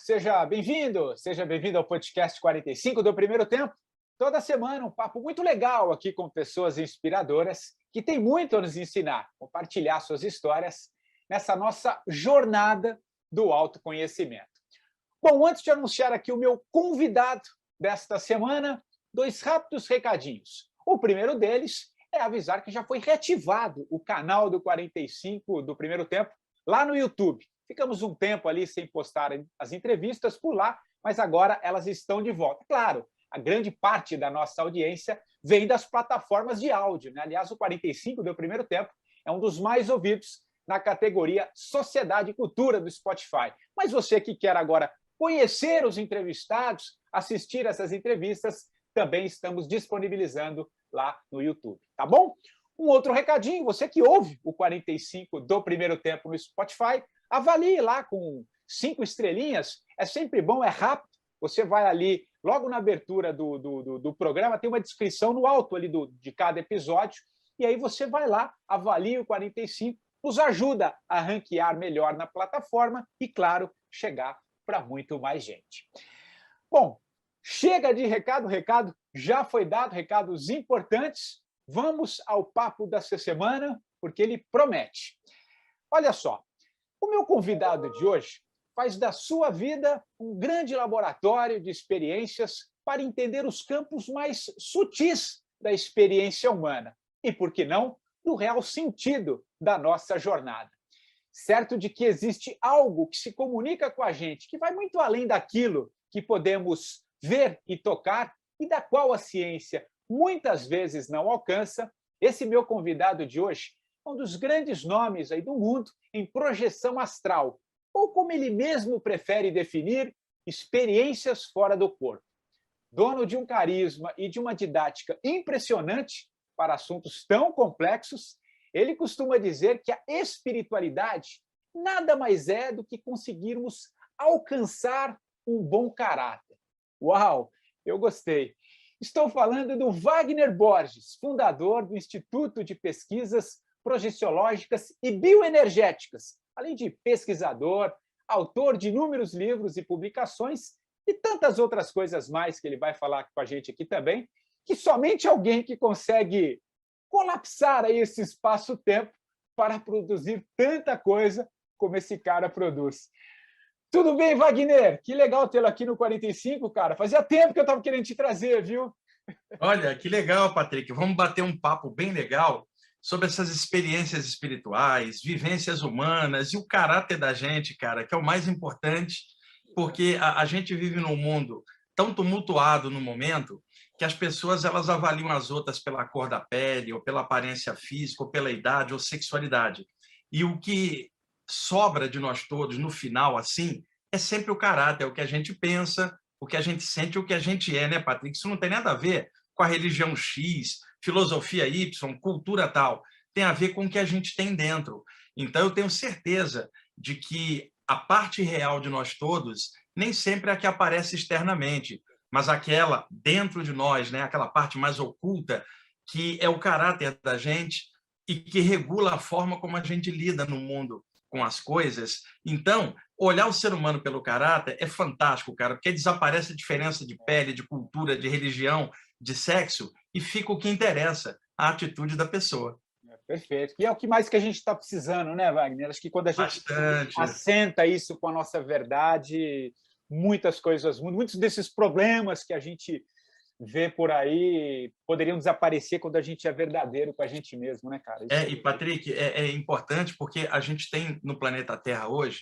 Seja bem-vindo ao podcast 45 do Primeiro Tempo. Toda semana um papo muito legal aqui com pessoas inspiradoras que têm muito a nos ensinar, compartilhar suas histórias nessa nossa jornada do autoconhecimento. Bom, antes de anunciar aqui o meu convidado desta semana, dois rápidos recadinhos. O primeiro deles é avisar que já foi reativado o canal do 45 do Primeiro Tempo lá no YouTube. Ficamos um tempo ali sem postar as entrevistas por lá, mas agora elas estão de volta. Claro, a grande parte da nossa audiência vem das plataformas de áudio, né? Aliás, o 45 do Primeiro Tempo é um dos mais ouvidos na categoria Sociedade e Cultura do Spotify. Mas você que quer agora conhecer os entrevistados, assistir essas entrevistas, também estamos disponibilizando lá no YouTube, tá bom? Um outro recadinho, você que ouve o 45 do Primeiro Tempo no Spotify, avalie lá com 5 estrelinhas, é sempre bom, é rápido, você vai ali, logo na abertura do programa, tem uma descrição no alto ali de cada episódio, e aí você vai lá, avalia o 45, nos ajuda a ranquear melhor na plataforma e, claro, chegar para muito mais gente. Bom, chega de recado já foi dado, recados importantes, vamos ao papo dessa semana, porque ele promete. Olha só, o meu convidado de hoje faz da sua vida um grande laboratório de experiências para entender os campos mais sutis da experiência humana e, por que não, do real sentido da nossa jornada. Certo de que existe algo que se comunica com a gente, que vai muito além daquilo que podemos ver e tocar e da qual a ciência muitas vezes não alcança, esse meu convidado de hoje é um dos grandes nomes aí do mundo em projeção astral, ou como ele mesmo prefere definir, experiências fora do corpo. Dono de um carisma e de uma didática impressionante para assuntos tão complexos, ele costuma dizer que a espiritualidade nada mais é do que conseguirmos alcançar um bom caráter. Uau, eu gostei. Estou falando do Wagner Borges, fundador do Instituto de Pesquisas Projeciológicas e Bioenergéticas, além de pesquisador, autor de inúmeros livros e publicações e tantas outras coisas mais que ele vai falar com a gente aqui também, que somente alguém que consegue colapsar aí esse espaço-tempo para produzir tanta coisa como esse cara produz. Tudo bem, Wagner? Que legal tê-lo aqui no 45, cara. Fazia tempo que eu estava querendo te trazer, viu? Olha, que legal, Patrick. Vamos bater um papo bem legal sobre essas experiências espirituais, vivências humanas e o caráter da gente, cara, que é o mais importante, porque a gente vive num mundo tão tumultuado no momento que as pessoas elas avaliam as outras pela cor da pele, ou pela aparência física, ou pela idade, ou sexualidade. E o que sobra de nós todos, no final, assim, é sempre o caráter, é o que a gente pensa, o que a gente sente, o que a gente é, né, Patrick? Isso não tem nada a ver com a religião X, filosofia Y, cultura tal. Tem a ver com o que a gente tem dentro. Então, eu tenho certeza de que a parte real de nós todos nem sempre é a que aparece externamente, mas aquela dentro de nós, né? Aquela parte mais oculta, que é o caráter da gente e que regula a forma como a gente lida no mundo com as coisas. Então, olhar o ser humano pelo caráter é fantástico, cara, porque desaparece a diferença de pele, de cultura, de religião, de sexo, e fica o que interessa, a atitude da pessoa. Perfeito. E é o que mais que a gente está precisando, né, Wagner? Acho que quando a gente Bastante. assenta isso com a nossa verdade, muitas coisas, muitos desses problemas que a gente vê por aí poderiam desaparecer quando a gente é verdadeiro com a gente mesmo, né, cara? E, Patrick, é importante porque a gente tem no planeta Terra hoje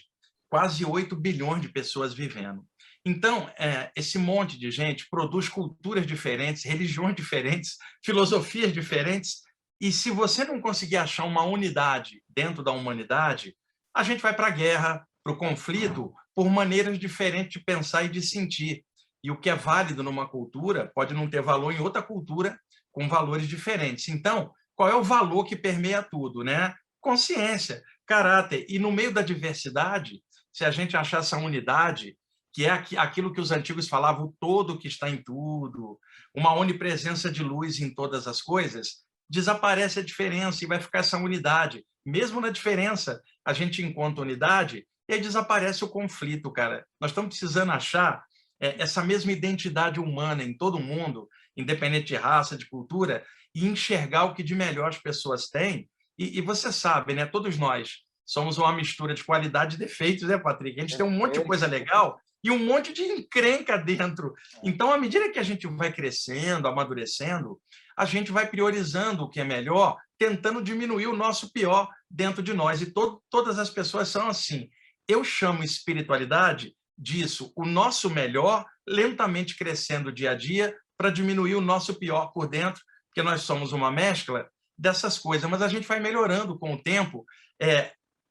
quase 8 bilhões de pessoas vivendo. Então, esse monte de gente produz culturas diferentes, religiões diferentes, filosofias diferentes, e se você não conseguir achar uma unidade dentro da humanidade, a gente vai para a guerra, para o conflito, por maneiras diferentes de pensar e de sentir. E o que é válido numa cultura pode não ter valor em outra cultura com valores diferentes. Então, qual é o valor que permeia tudo, né? Consciência, caráter. E no meio da diversidade, se a gente achar essa unidade, que é aquilo que os antigos falavam, o todo que está em tudo, uma onipresença de luz em todas as coisas, desaparece a diferença e vai ficar essa unidade. Mesmo na diferença, a gente encontra unidade e aí desaparece o conflito, cara. Nós estamos precisando achar essa mesma identidade humana em todo mundo, independente de raça, de cultura, e enxergar o que de melhor as pessoas têm. E você sabe, né? Todos nós somos uma mistura de qualidade e defeitos, né, Patrick? A gente tem um monte de coisa legal e um monte de encrenca dentro. Então, à medida que a gente vai crescendo, amadurecendo, a gente vai priorizando o que é melhor, tentando diminuir o nosso pior dentro de nós. E todas as pessoas são assim. Eu chamo espiritualidade disso, o nosso melhor, lentamente crescendo dia a dia, para diminuir o nosso pior por dentro, porque nós somos uma mescla dessas coisas, mas a gente vai melhorando com o tempo.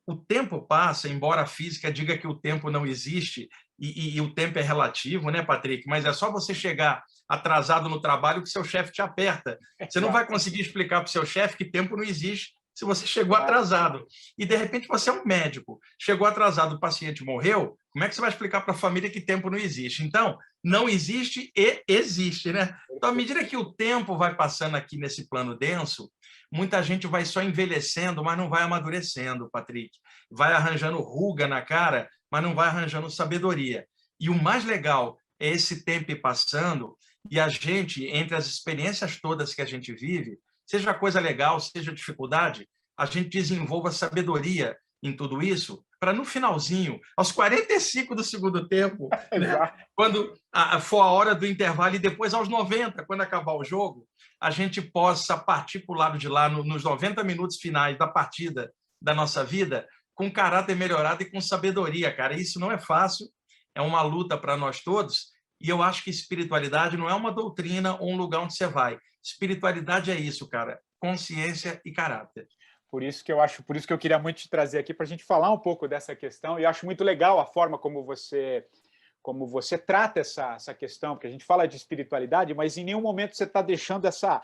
O tempo passa, embora a física diga que o tempo não existe, e o tempo é relativo, né, Patrick? Mas é só você chegar atrasado no trabalho que seu chefe te aperta. Você não vai conseguir explicar para o seu chefe que tempo não existe se você chegou atrasado. E, de repente, você é um médico, chegou atrasado, o paciente morreu, como é que você vai explicar para a família que tempo não existe? Então, não existe e existe, né? Então, à medida que o tempo vai passando aqui nesse plano denso, muita gente vai só envelhecendo, mas não vai amadurecendo, Patrick. Vai arranjando ruga na cara, mas não vai arranjando sabedoria. E o mais legal é esse tempo ir passando e a gente, entre as experiências todas que a gente vive, seja coisa legal, seja dificuldade, a gente desenvolva sabedoria em tudo isso, para no finalzinho, aos 45 do segundo tempo, né, quando for a hora do intervalo, e depois aos 90, quando acabar o jogo, a gente possa partir para o lado de lá, nos 90 minutos finais da partida da nossa vida, com caráter melhorado e com sabedoria, cara. Isso não é fácil, é uma luta para nós todos, e eu acho que espiritualidade não é uma doutrina ou um lugar onde você vai. Espiritualidade é isso, cara, consciência e caráter. Por isso que eu queria muito te trazer aqui para a gente falar um pouco dessa questão, e acho muito legal a forma como você trata essa questão, porque a gente fala de espiritualidade, mas em nenhum momento você está deixando essa...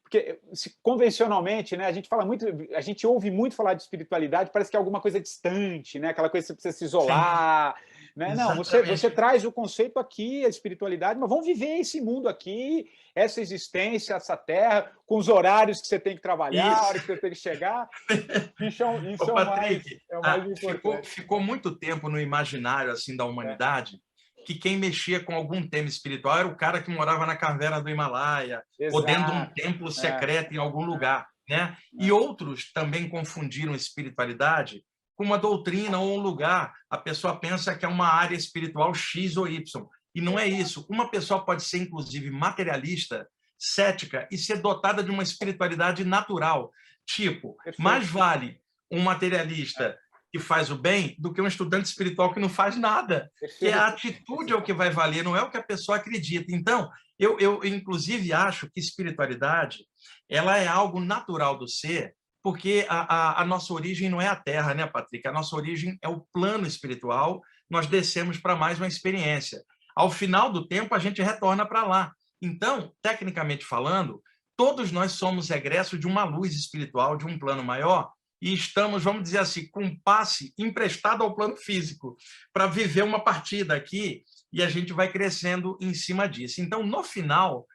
porque convencionalmente, né, a gente ouve muito falar de espiritualidade, parece que é alguma coisa distante, né, aquela coisa que você precisa se isolar, né? Não, você traz o conceito aqui, a espiritualidade, mas vamos viver esse mundo aqui, essa existência, essa terra, com os horários que você tem que trabalhar, a hora que você tem que chegar. Isso Ô, Patrick, é o mais importante. Ficou muito tempo no imaginário assim da humanidade que quem mexia com algum tema espiritual era o cara que morava na caverna do Himalaia, ou dentro de um templo secreto em algum lugar, né? E outros também confundiram espiritualidade com uma doutrina ou um lugar. A pessoa pensa que é uma área espiritual X ou Y, e não é isso. Uma pessoa pode ser, inclusive, materialista, cética, e ser dotada de uma espiritualidade natural. Tipo, mais vale um materialista que faz o bem do que um estudante espiritual que não faz nada. Que a atitude é o que vai valer, não é o que a pessoa acredita. Então, eu inclusive acho que espiritualidade ela é algo natural do ser, porque a nossa origem não é a Terra, né, Patrick? A nossa origem é o plano espiritual, nós descemos para mais uma experiência. Ao final do tempo, a gente retorna para lá. Então, tecnicamente falando, todos nós somos egressos de uma luz espiritual, de um plano maior, e estamos, vamos dizer assim, com um passe emprestado ao plano físico para viver uma partida aqui, e a gente vai crescendo em cima disso. Então, no final,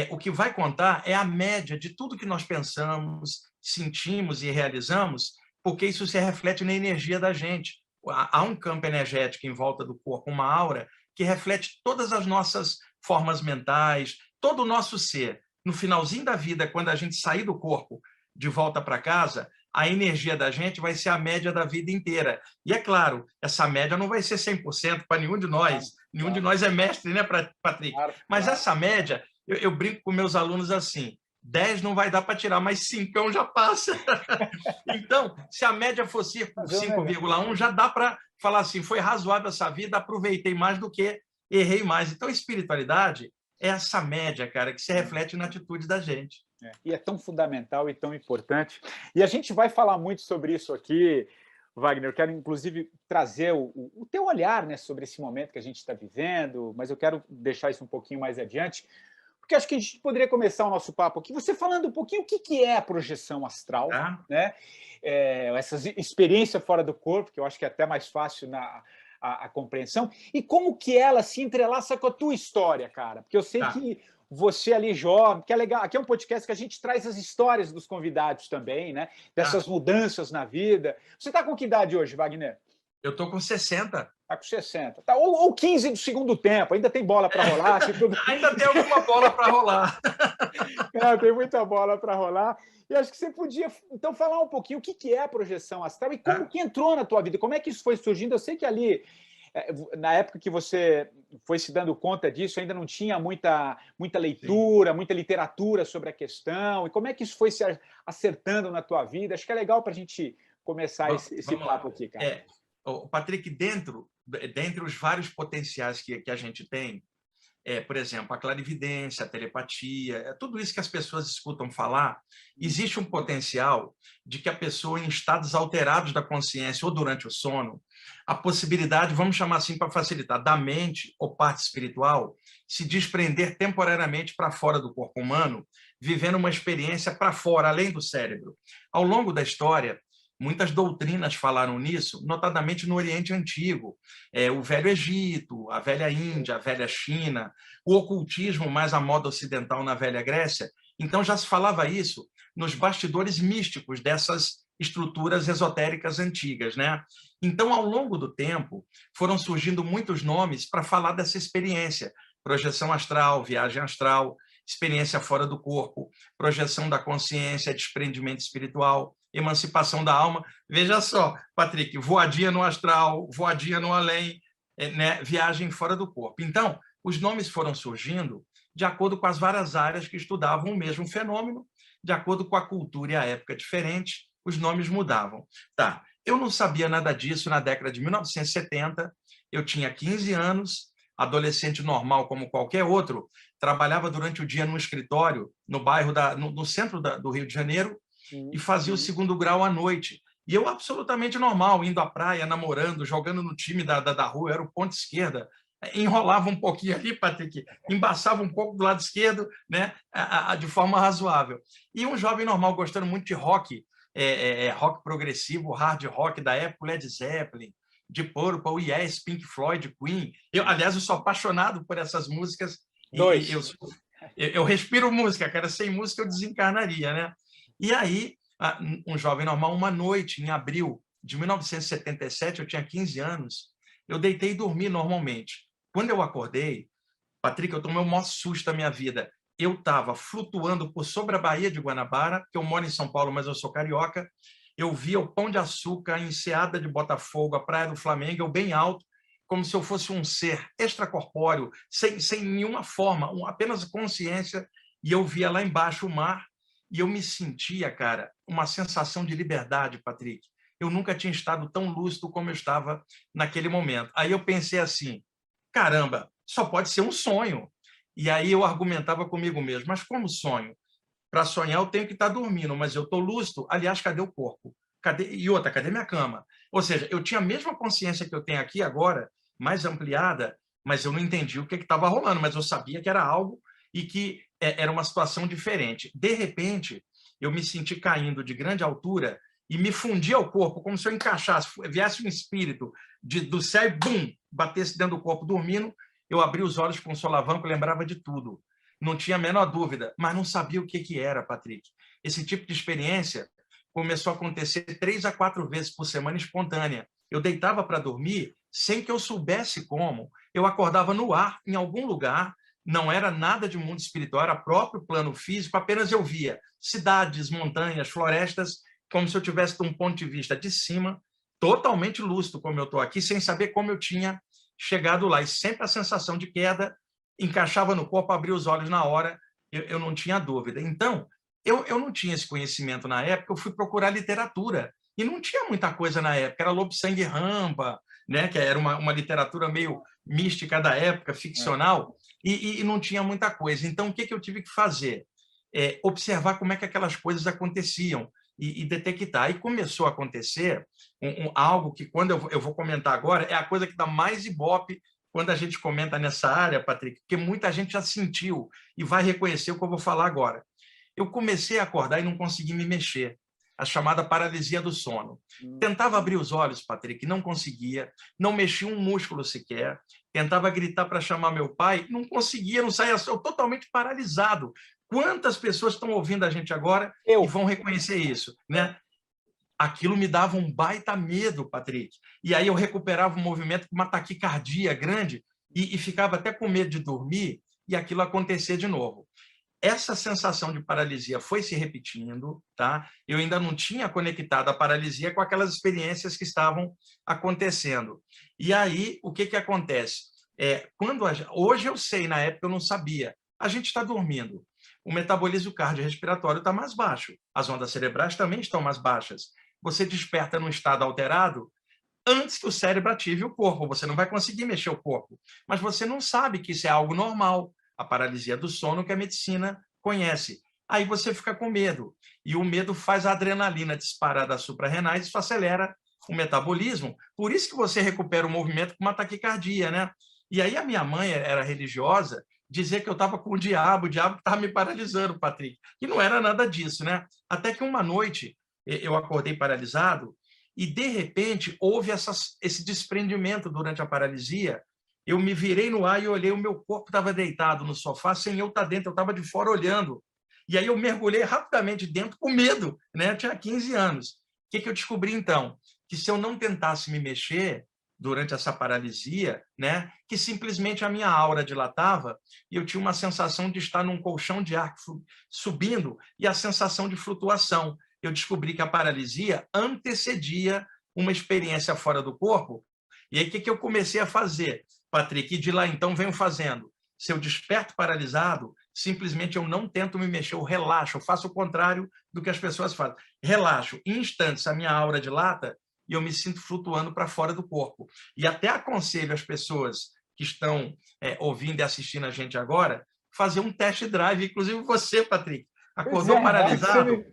o que vai contar é a média de tudo que nós pensamos, sentimos e realizamos, porque isso se reflete na energia da gente. Há um campo energético em volta do corpo, uma aura, que reflete todas as nossas formas mentais, todo o nosso ser. No finalzinho da vida, quando a gente sair do corpo de volta para casa, a energia da gente vai ser a média da vida inteira. E é claro, essa média não vai ser 100% para nenhum de nós. Nenhum de nós é mestre, né, Patrick? Mas essa média, eu brinco com meus alunos assim, 10 não vai dar para tirar, mas 5 já passa. Então, se a média fosse 5,1, já dá para falar assim, foi razoável essa vida, aproveitei mais do que errei mais. Então, espiritualidade é essa média, cara, que se reflete na atitude da gente. E é tão fundamental e tão importante. E a gente vai falar muito sobre isso aqui, Wagner. Eu quero, inclusive, trazer o teu olhar, né, sobre esse momento que a gente está vivendo, mas eu quero deixar isso um pouquinho mais adiante, porque acho que a gente poderia começar o nosso papo aqui, você falando um pouquinho o que é a projeção astral, né? Essa experiência fora do corpo, que eu acho que é até mais fácil a compreensão, e como que ela se entrelaça com a tua história, cara. Porque eu sei que você ali jovem, que é legal, aqui é um podcast que a gente traz as histórias dos convidados também, né? Dessas mudanças na vida. Você está com que idade hoje, Wagner? Eu estou com 60. Está com 60. Tá, ou 15 do segundo tempo, ainda tem bola para rolar. Se tudo... Ainda tem alguma bola para rolar. Tem muita bola para rolar. E acho que você podia, então, falar um pouquinho o que é a projeção astral e como que entrou na tua vida, como é que isso foi surgindo. Eu sei que ali, na época que você foi se dando conta disso, ainda não tinha muita leitura, muita literatura sobre a questão. E como é que isso foi se acertando na tua vida? Acho que é legal para a gente começar esse papo aqui, cara. Patrick, dentre os vários potenciais que a gente tem, por exemplo, a clarividência, a telepatia, tudo isso que as pessoas escutam falar, existe um potencial de que a pessoa, em estados alterados da consciência ou durante o sono, a possibilidade, vamos chamar assim para facilitar, da mente ou parte espiritual, se desprender temporariamente para fora do corpo humano, vivendo uma experiência para fora, além do cérebro. Ao longo da história, muitas doutrinas falaram nisso, notadamente no Oriente Antigo, o Velho Egito, a Velha Índia, a Velha China, o ocultismo mais à moda ocidental na Velha Grécia. Então já se falava isso nos bastidores místicos dessas estruturas esotéricas antigas, né? Então, ao longo do tempo, foram surgindo muitos nomes para falar dessa experiência: projeção astral, viagem astral, experiência fora do corpo, projeção da consciência, desprendimento espiritual, emancipação da alma. Veja só, Patrick, voadia no astral, voadia no além, né? Viagem fora do corpo. Então, os nomes foram surgindo de acordo com as várias áreas que estudavam o mesmo fenômeno, de acordo com a cultura e a época diferente, os nomes mudavam. Tá, eu não sabia nada disso na década de 1970, eu tinha 15 anos, adolescente normal como qualquer outro, trabalhava durante o dia num escritório no bairro, no centro do Rio de Janeiro, e fazia o segundo grau à noite. E eu absolutamente normal, indo à praia, namorando, jogando no time da rua, era o ponto esquerda. Enrolava um pouquinho ali, Patrick, embaçava um pouco do lado esquerdo, né, de forma razoável. E um jovem normal, gostando muito de rock, rock progressivo, hard rock da época, Led Zeppelin, Deep Purple, Yes, Pink Floyd, Queen. Aliás, eu sou apaixonado por essas músicas. Eu respiro música, cara. Sem música eu desencarnaria, né? E aí, um jovem normal, uma noite, em abril de 1977, eu tinha 15 anos, eu deitei e dormi normalmente. Quando eu acordei, Patrick, eu tomei o maior susto da minha vida. Eu estava flutuando por sobre a Baía de Guanabara, que eu moro em São Paulo, mas eu sou carioca. Eu via o Pão de Açúcar, a Enseada de Botafogo, a Praia do Flamengo, eu bem alto, como se eu fosse um ser extracorpóreo, sem nenhuma forma, apenas consciência, e eu via lá embaixo o mar, e eu me sentia, cara, uma sensação de liberdade, Patrick. Eu nunca tinha estado tão lúcido como eu estava naquele momento. Aí eu pensei assim, caramba, só pode ser um sonho. E aí eu argumentava comigo mesmo, mas como sonho? Para sonhar eu tenho que estar dormindo, mas eu estou lúcido. Aliás, cadê o corpo? E outra, cadê minha cama? Ou seja, eu tinha a mesma consciência que eu tenho aqui agora, mais ampliada, mas eu não entendi o que estava rolando, mas eu sabia que era algo e que era uma situação diferente. De repente, eu me senti caindo de grande altura e me fundia ao corpo, como se eu encaixasse, viesse um espírito do céu e, bum, batesse dentro do corpo dormindo. Eu abri os olhos com um solavanco, lembrava de tudo. Não tinha a menor dúvida, mas não sabia o que era, Patrick. Esse tipo de experiência começou a acontecer 3 a 4 vezes por semana, espontânea. Eu deitava para dormir sem que eu soubesse como. Eu acordava no ar, em algum lugar, não era nada de mundo espiritual, era próprio plano físico, apenas eu via cidades, montanhas, florestas, como se eu tivesse de um ponto de vista de cima, totalmente lúcido, como eu estou aqui, sem saber como eu tinha chegado lá. E sempre a sensação de queda, encaixava no corpo, abria os olhos na hora, eu não tinha dúvida. Então, eu não tinha esse conhecimento na época, eu fui procurar literatura. E não tinha muita coisa na época, era Lobo Sangue Rampa, né, que era uma literatura meio mística da época, ficcional, e não tinha muita coisa. Então, o que eu tive que fazer? Observar como é que aquelas coisas aconteciam e detectar. E começou a acontecer algo que, quando eu vou comentar agora, é a coisa que dá mais ibope quando a gente comenta nessa área, Patrick, porque muita gente já sentiu e vai reconhecer o que eu vou falar agora. Eu comecei a acordar e não consegui me mexer, a chamada paralisia do sono. Tentava abrir os olhos, Patrick, não conseguia, não mexia um músculo sequer, tentava gritar para chamar meu pai, não conseguia, não saía, eu totalmente paralisado. Quantas pessoas estão ouvindo a gente agora e vão reconhecer isso, né? aquilo me dava um baita medo, Patrick. E aí eu recuperava o movimento com uma taquicardia grande e ficava até com medo de dormir e aquilo acontecer de novo. Essa sensação de paralisia foi se repetindo, tá? Eu ainda não tinha conectado a paralisia com aquelas experiências que estavam acontecendo. E aí, o que que acontece? Hoje eu sei, na época eu não sabia. A gente está dormindo. O metabolismo cardiorrespiratório está mais baixo. As ondas cerebrais também estão mais baixas. Você desperta num estado alterado antes que o cérebro ative o corpo. Você não vai conseguir mexer o corpo. Mas você não sabe que isso é algo normal. A paralisia do sono que a medicina conhece. Aí você fica com medo. E o medo faz a adrenalina disparar das suprarrenais, isso acelera o metabolismo. Por isso que você recupera o movimento com uma taquicardia, né? E aí a minha mãe era religiosa, dizer que eu estava com o diabo estava me paralisando, Patrick. E não era nada disso, né? Até que uma noite eu acordei paralisado e, de repente, houve esse desprendimento durante a paralisia. Eu me virei no ar e olhei, o meu corpo estava deitado no sofá, sem eu estar dentro, eu estava de fora olhando. E aí eu mergulhei rapidamente dentro com medo, né? Eu tinha 15 anos. O que eu descobri, então? Que se eu não tentasse me mexer durante essa paralisia, né, que simplesmente a minha aura dilatava e eu tinha uma sensação de estar num colchão de ar subindo e a sensação de flutuação. Eu descobri que a paralisia antecedia uma experiência fora do corpo. E aí o que eu comecei a fazer, Patrick? E de lá então venho fazendo. Se eu desperto paralisado, simplesmente eu não tento me mexer, eu relaxo, eu faço o contrário do que as pessoas fazem. Relaxo, em instantes a minha aura dilata e eu me sinto flutuando para fora do corpo. E até aconselho as pessoas que estão ouvindo e assistindo a gente agora, fazer um test drive, inclusive você, Patrick. Acordou paralisado,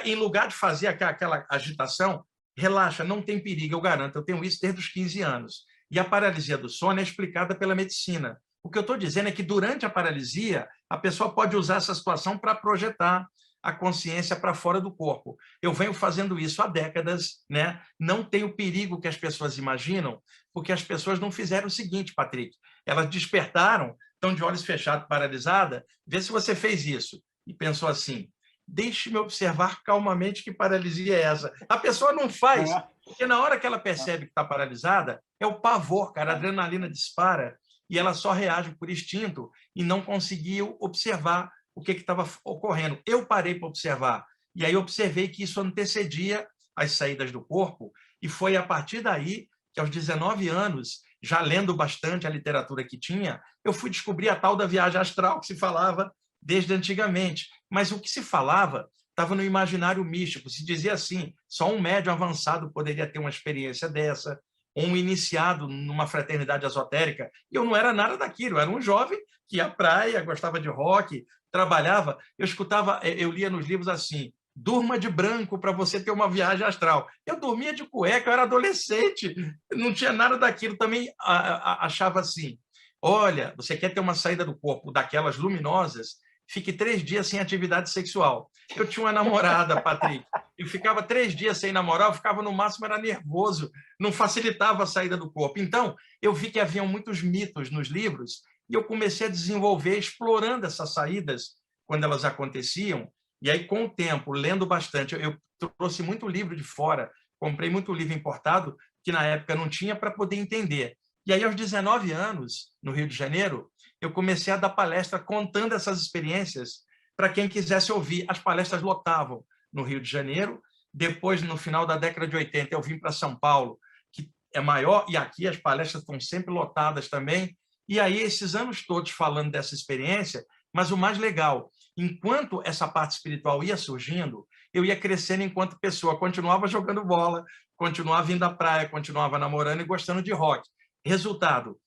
em lugar de fazer aquela agitação, relaxa, não tem perigo, eu garanto, eu tenho isso desde os 15 anos. E a paralisia do sono é explicada pela medicina. O que eu estou dizendo é que durante a paralisia, a pessoa pode usar essa situação para projetar a consciência para fora do corpo. Eu venho fazendo isso há décadas, né? Não tem o perigo que as pessoas imaginam, porque as pessoas não fizeram o seguinte, Patrick, elas despertaram, estão de olhos fechados, paralisada, vê se você fez isso. E pensou assim, deixe-me observar calmamente que paralisia é essa. A pessoa não faz, porque na hora que ela percebe que está paralisada, é o pavor, cara, a adrenalina dispara e ela só reage por instinto e não conseguiu observar o que estava ocorrendo. Eu parei para observar, e aí observei que isso antecedia as saídas do corpo, e foi a partir daí que, aos 19 anos, já lendo bastante a literatura que tinha, eu fui descobrir a tal da viagem astral que se falava desde antigamente. Mas o que se falava estava no imaginário místico. Se dizia assim, só um médium avançado poderia ter uma experiência dessa, ou um iniciado numa fraternidade esotérica. E eu não era nada daquilo, eu era um jovem que ia à praia, gostava de rock, trabalhava, eu escutava, eu lia nos livros assim, durma de branco para você ter uma viagem astral. Eu dormia de cueca, eu era adolescente, não tinha nada daquilo. Também achava assim, olha, você quer ter uma saída do corpo daquelas luminosas, fique 3 dias sem atividade sexual. Eu tinha uma namorada, Patrick, eu ficava 3 dias sem namorar, eu ficava no máximo, era nervoso, não facilitava a saída do corpo. Então, eu vi que haviam muitos mitos nos livros e eu comecei a desenvolver, explorando essas saídas quando elas aconteciam. E aí, com o tempo, lendo bastante, eu trouxe muito livro de fora, comprei muito livro importado, que na época não tinha, para poder entender. E aí, aos 19 anos, no Rio de Janeiro, eu comecei a dar palestra contando essas experiências para quem quisesse ouvir. As palestras lotavam no Rio de Janeiro. Depois, no final da década de 80, eu vim para São Paulo, que é maior, e aqui as palestras estão sempre lotadas também. E aí, esses anos todos falando dessa experiência, mas o mais legal, enquanto essa parte espiritual ia surgindo, eu ia crescendo enquanto pessoa, continuava jogando bola, continuava indo à praia, continuava namorando e gostando de rock. Resultado,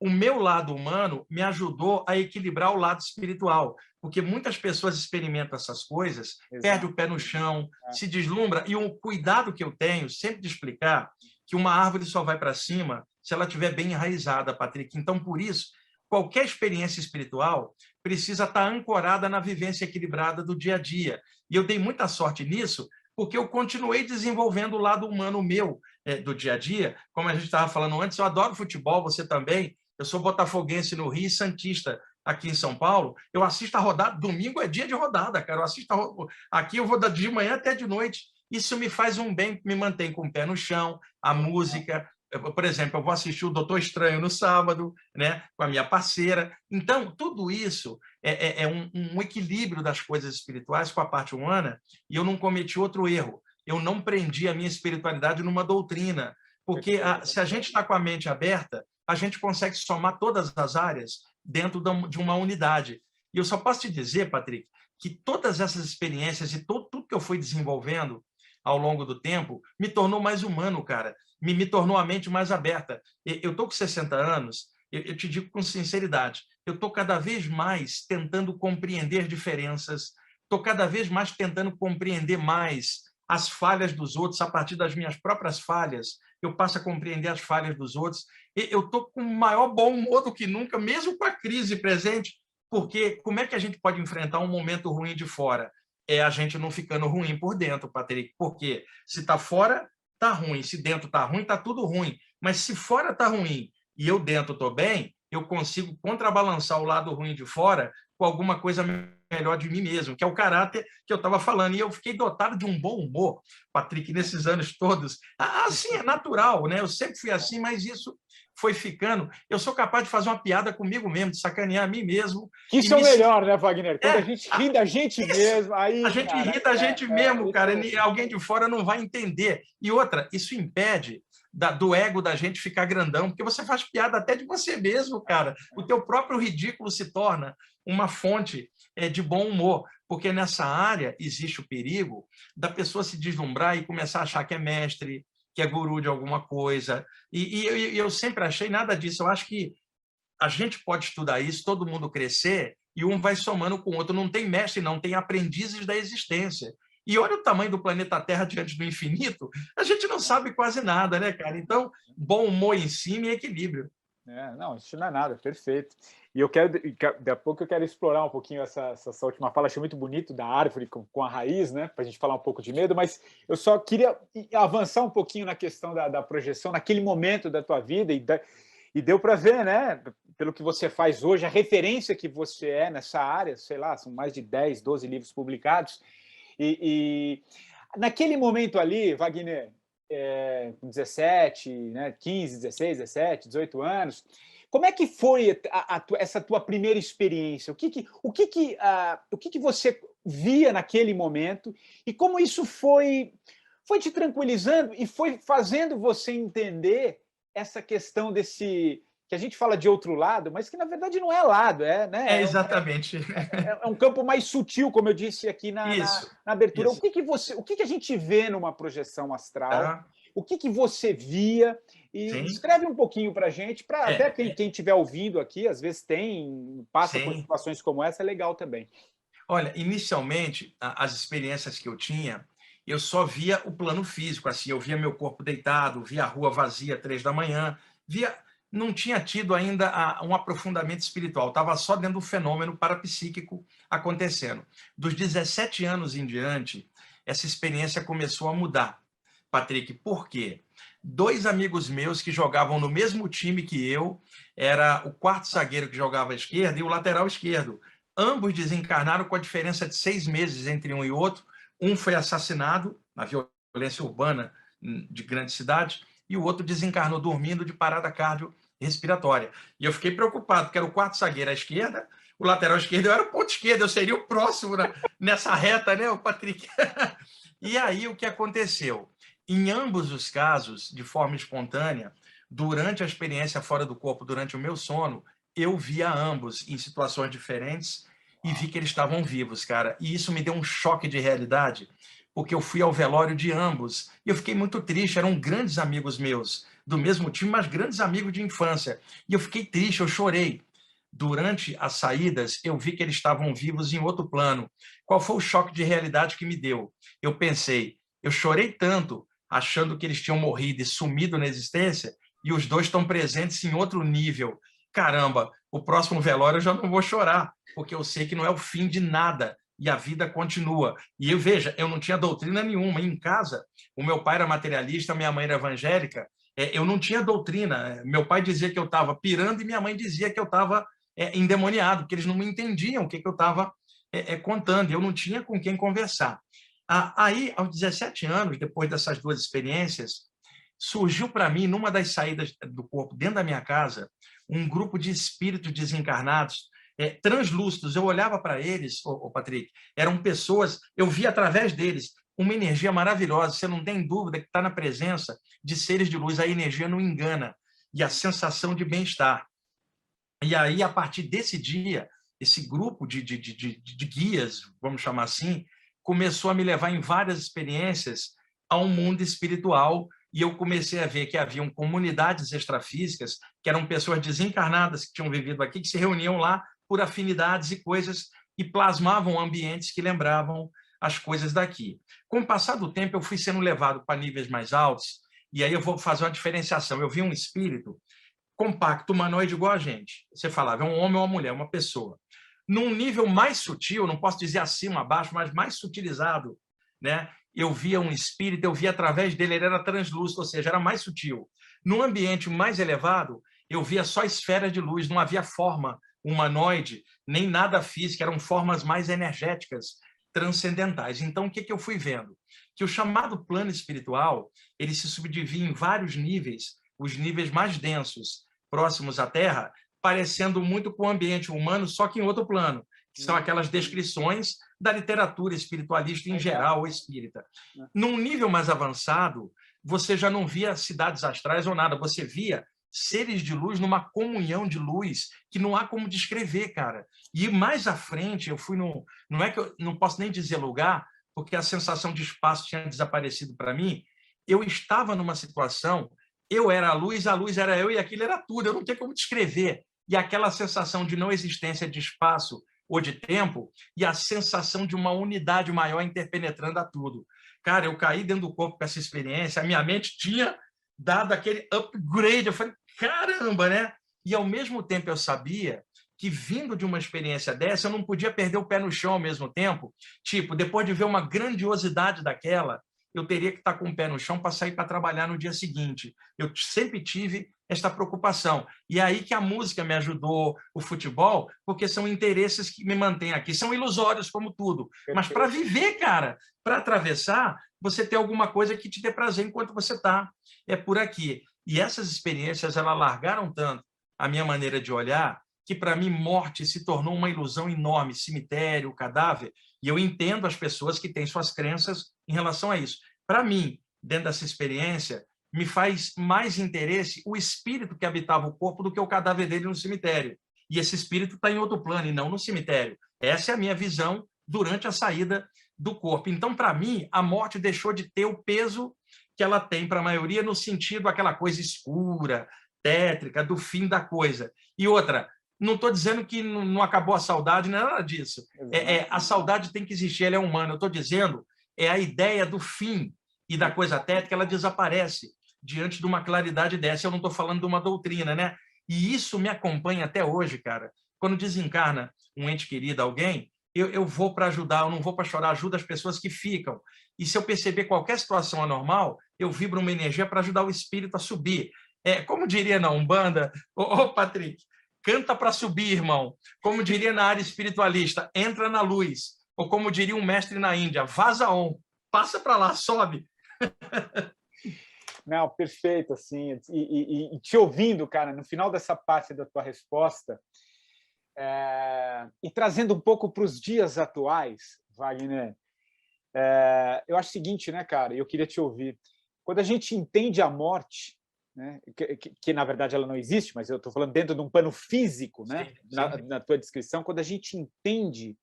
o meu lado humano me ajudou a equilibrar o lado espiritual, porque muitas pessoas experimentam essas coisas, perde o pé no chão, se deslumbra, e o cuidado que eu tenho sempre de explicar que uma árvore só vai para cima se ela estiver bem enraizada, Patrick. Então, por isso, qualquer experiência espiritual precisa estar ancorada na vivência equilibrada do dia a dia. E eu dei muita sorte nisso, porque eu continuei desenvolvendo o lado humano meu do dia a dia. Como a gente estava falando antes, eu adoro futebol, você também. Eu sou botafoguense no Rio e santista aqui em São Paulo. Eu assisto a rodada, domingo é dia de rodada, cara. Eu assisto aqui, eu vou de manhã até de noite Isso me faz um bem, me mantém com o pé no chão, a música. Por exemplo, eu vou assistir o Doutor Estranho no sábado, né, com a minha parceira. Então, tudo isso é um equilíbrio das coisas espirituais com a parte humana, e eu não cometi outro erro. Eu não prendi a minha espiritualidade numa doutrina, porque se a gente está com a mente aberta, a gente consegue somar todas as áreas dentro de uma unidade. E eu só posso te dizer, Patrick, que todas essas experiências e tudo que eu fui desenvolvendo ao longo do tempo me tornou mais humano, cara. Me tornou a mente mais aberta. Eu estou com 60 anos, eu te digo com sinceridade, eu estou cada vez mais tentando compreender diferenças, estou cada vez mais tentando compreender mais as falhas dos outros a partir das minhas próprias falhas. Eu passo a compreender as falhas dos outros. Eu estou com o maior bom humor do que nunca, mesmo com a crise presente, porque como é que a gente pode enfrentar um momento ruim de fora? É a gente não ficando ruim por dentro, Patrick. Porque se está fora, está ruim. Se dentro está ruim, está tudo ruim. Mas se fora está ruim e eu dentro estou bem, eu consigo contrabalançar o lado ruim de fora com alguma coisa melhor de mim mesmo, que é o caráter que eu estava falando. E eu fiquei dotado de um bom humor, Patrick, nesses anos todos. Assim, é natural, né? Eu sempre fui assim, mas isso foi ficando. Eu sou capaz de fazer uma piada comigo mesmo, de sacanear a mim mesmo. Isso é o melhor, né, Wagner? Quando a gente ri da gente isso. mesmo, aí, a gente cara, ri da gente mesmo, cara. isso... Alguém de fora não vai entender. E outra, isso impede do ego da gente ficar grandão, porque você faz piada até de você mesmo, cara. O teu próprio ridículo se torna uma fonte de bom humor, porque nessa área existe o perigo da pessoa se deslumbrar e começar a achar que é mestre, que é guru de alguma coisa. E eu sempre achei nada disso. Eu acho que a gente pode estudar isso, todo mundo crescer, e um vai somando com o outro. Não tem mestre, não, tem aprendizes da existência. E olha o tamanho do planeta Terra diante do infinito, a gente não sabe quase nada, né, cara? Então, bom humor em cima e equilíbrio. Não, isso não é nada, perfeito. E eu quero, daqui a pouco eu quero explorar um pouquinho essa última fala, achei muito bonito, da árvore com a raiz, né, para a gente falar um pouco de medo, mas eu só queria avançar um pouquinho na questão da projeção, naquele momento da tua vida, e deu para ver, né, pelo que você faz hoje, a referência que você é nessa área, sei lá, são mais de 10, 12 livros publicados, e naquele momento ali, Wagner, com 17, né, 15, 16, 17, 18 anos, como é que foi essa tua primeira experiência? O que você via naquele momento e como isso foi te tranquilizando e foi fazendo você entender essa questão desse que a gente fala de outro lado, mas que na verdade não é lado, né? Exatamente. É um campo mais sutil, como eu disse aqui na abertura. Isso. O que a gente vê numa projeção astral? O que você via? E Sim. escreve um pouquinho para a gente, para até quem estiver ouvindo aqui, às vezes passa por situações como essa, é legal também. Olha, inicialmente, as experiências que eu tinha, eu só via o plano físico, assim, eu via meu corpo deitado, via a rua vazia 3 da manhã, não tinha tido ainda um aprofundamento espiritual, estava só dentro do fenômeno parapsíquico acontecendo. Dos 17 anos em diante, essa experiência começou a mudar. Patrick, por quê? 2 amigos meus que jogavam no mesmo time que eu, era o quarto zagueiro que jogava à esquerda e o lateral esquerdo. Ambos desencarnaram com a diferença de 6 meses entre um e outro. Um foi assassinado na violência urbana de grande cidade e o outro desencarnou dormindo de parada cardiorrespiratória. E eu fiquei preocupado, porque era o quarto zagueiro à esquerda, o lateral esquerdo, eu era o ponto esquerdo, eu seria o próximo nessa reta, né, o Patrick? E aí o que aconteceu? Em ambos os casos, de forma espontânea, durante a experiência fora do corpo, durante o meu sono, eu via ambos em situações diferentes e vi que eles estavam vivos, cara. E isso me deu um choque de realidade, porque eu fui ao velório de ambos e eu fiquei muito triste. Eram grandes amigos meus, do mesmo time, mas grandes amigos de infância. E eu fiquei triste, eu chorei. Durante as saídas, eu vi que eles estavam vivos em outro plano. Qual foi o choque de realidade que me deu? Eu pensei, eu chorei tanto achando que eles tinham morrido e sumido na existência, e os dois estão presentes em outro nível. Caramba, o próximo velório eu já não vou chorar, porque eu sei que não é o fim de nada, e a vida continua. E veja, eu não tinha doutrina nenhuma. Em casa, o meu pai era materialista, minha mãe era evangélica, eu não tinha doutrina. Meu pai dizia que eu estava pirando e minha mãe dizia que eu estava endemoniado, porque eles não me entendiam o que eu estava contando, eu não tinha com quem conversar. Aí, aos 17 anos, depois dessas duas experiências, surgiu para mim, numa das saídas do corpo, dentro da minha casa, um grupo de espíritos desencarnados, translúcidos. Eu olhava para eles, Patrick, eram pessoas, eu via através deles uma energia maravilhosa. Você não tem dúvida que está na presença de seres de luz. A energia não engana. E a sensação de bem-estar. E aí, a partir desse dia, esse grupo de guias, vamos chamar assim, começou a me levar em várias experiências a um mundo espiritual, e eu comecei a ver que haviam comunidades extrafísicas, que eram pessoas desencarnadas que tinham vivido aqui, que se reuniam lá por afinidades e coisas, e plasmavam ambientes que lembravam as coisas daqui. Com o passar do tempo, eu fui sendo levado para níveis mais altos, e aí eu vou fazer uma diferenciação. Eu vi um espírito compacto, humanoide igual a gente. Você falava, é um homem ou uma mulher, uma pessoa. Num nível mais sutil, não posso dizer acima, abaixo, mas mais sutilizado, né? Eu via um espírito, eu via através dele, ele era translúcido, ou seja, era mais sutil. Num ambiente mais elevado, eu via só esferas de luz, não havia forma humanoide, nem nada físico, eram formas mais energéticas, transcendentais. Então, o que eu fui vendo? Que o chamado plano espiritual, ele se subdivide em vários níveis, os níveis mais densos, próximos à Terra, parecendo muito com o ambiente humano, só que em outro plano, que são aquelas descrições da literatura espiritualista em geral ou espírita. Num nível mais avançado, você já não via cidades astrais ou nada, você via seres de luz numa comunhão de luz que não há como descrever, cara. E mais à frente, eu fui no... Não é que eu não posso nem dizer lugar, porque a sensação de espaço tinha desaparecido para mim. Eu estava numa situação, eu era a luz era eu e aquilo era tudo, eu não tenho como descrever. E aquela sensação de não existência de espaço ou de tempo e a sensação de uma unidade maior interpenetrando a tudo. Cara, eu caí dentro do corpo com essa experiência, a minha mente tinha dado aquele upgrade, eu falei, caramba, né? E ao mesmo tempo eu sabia que vindo de uma experiência dessa, eu não podia perder o pé no chão ao mesmo tempo. Tipo, depois de ver uma grandiosidade daquela, eu teria que estar com o pé no chão para sair para trabalhar no dia seguinte. Eu sempre tive esta preocupação. E é aí que a música me ajudou, o futebol, porque são interesses que me mantêm aqui. São ilusórios, como tudo. Mas para viver, cara, para atravessar, você tem alguma coisa que te dê prazer enquanto você está. É por aqui. E essas experiências, elas alargaram tanto a minha maneira de olhar, que para mim morte se tornou uma ilusão enorme, cemitério, cadáver, e eu entendo as pessoas que têm suas crenças em relação a isso. Para mim, dentro dessa experiência, me faz mais interesse o espírito que habitava o corpo do que o cadáver dele no cemitério. E esse espírito está em outro plano e não no cemitério. Essa é a minha visão durante a saída do corpo. Então, para mim, a morte deixou de ter o peso que ela tem para a maioria, no sentido aquela coisa escura, tétrica, do fim da coisa. E outra, não estou dizendo que não acabou a saudade, não é nada disso. A saudade tem que existir, ela é humana. Eu estou dizendo, é a ideia do fim e da coisa tétrica, ela desaparece diante de uma claridade dessa. Eu não estou falando de uma doutrina, né? E isso me acompanha até hoje, cara. Quando desencarna um ente querido, alguém, eu vou para ajudar, eu não vou para chorar, ajudo as pessoas que ficam. E se eu perceber qualquer situação anormal, eu vibro uma energia para ajudar o espírito a subir. Como diria na Umbanda, Patrick, canta para subir, irmão. Como diria na área espiritualista, entra na luz. Ou como diria um mestre na Índia, vaza on, passa para lá, sobe. Não, perfeito, assim, e te ouvindo, cara, no final dessa parte da tua resposta, e trazendo um pouco para os dias atuais, Wagner, eu acho o seguinte, né, cara, eu queria te ouvir. Quando a gente entende a morte, né, que na verdade ela não existe, mas eu estou falando dentro de um plano físico, né, sim. Na tua descrição, quando a gente entende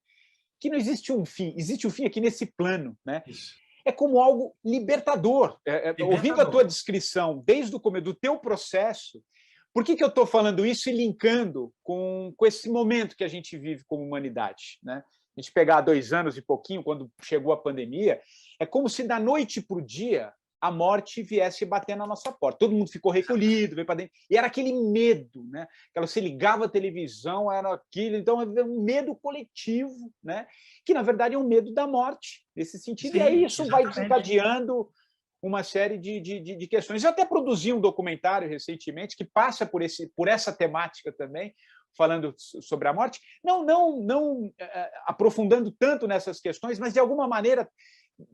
que não existe um fim, existe um fim aqui nesse plano, né? Isso. É como algo libertador. Ouvindo a tua descrição, desde o começo do teu processo, por que eu estou falando isso e linkando com esse momento que a gente vive como humanidade, né? A gente pegar 2 anos e pouquinho, quando chegou a pandemia, é como se da noite para o dia a morte viesse bater na nossa porta. Todo mundo ficou recolhido, veio para dentro. E era aquele medo, né? Você ligava a televisão, era aquilo. Então, era um medo coletivo, né? Que, na verdade, é um medo da morte, nesse sentido. Sim, e aí isso exatamente. Vai desencadeando uma série de questões. Eu até produzi um documentário recentemente que passa por essa temática também, falando sobre a morte. Não aprofundando tanto nessas questões, mas, de alguma maneira,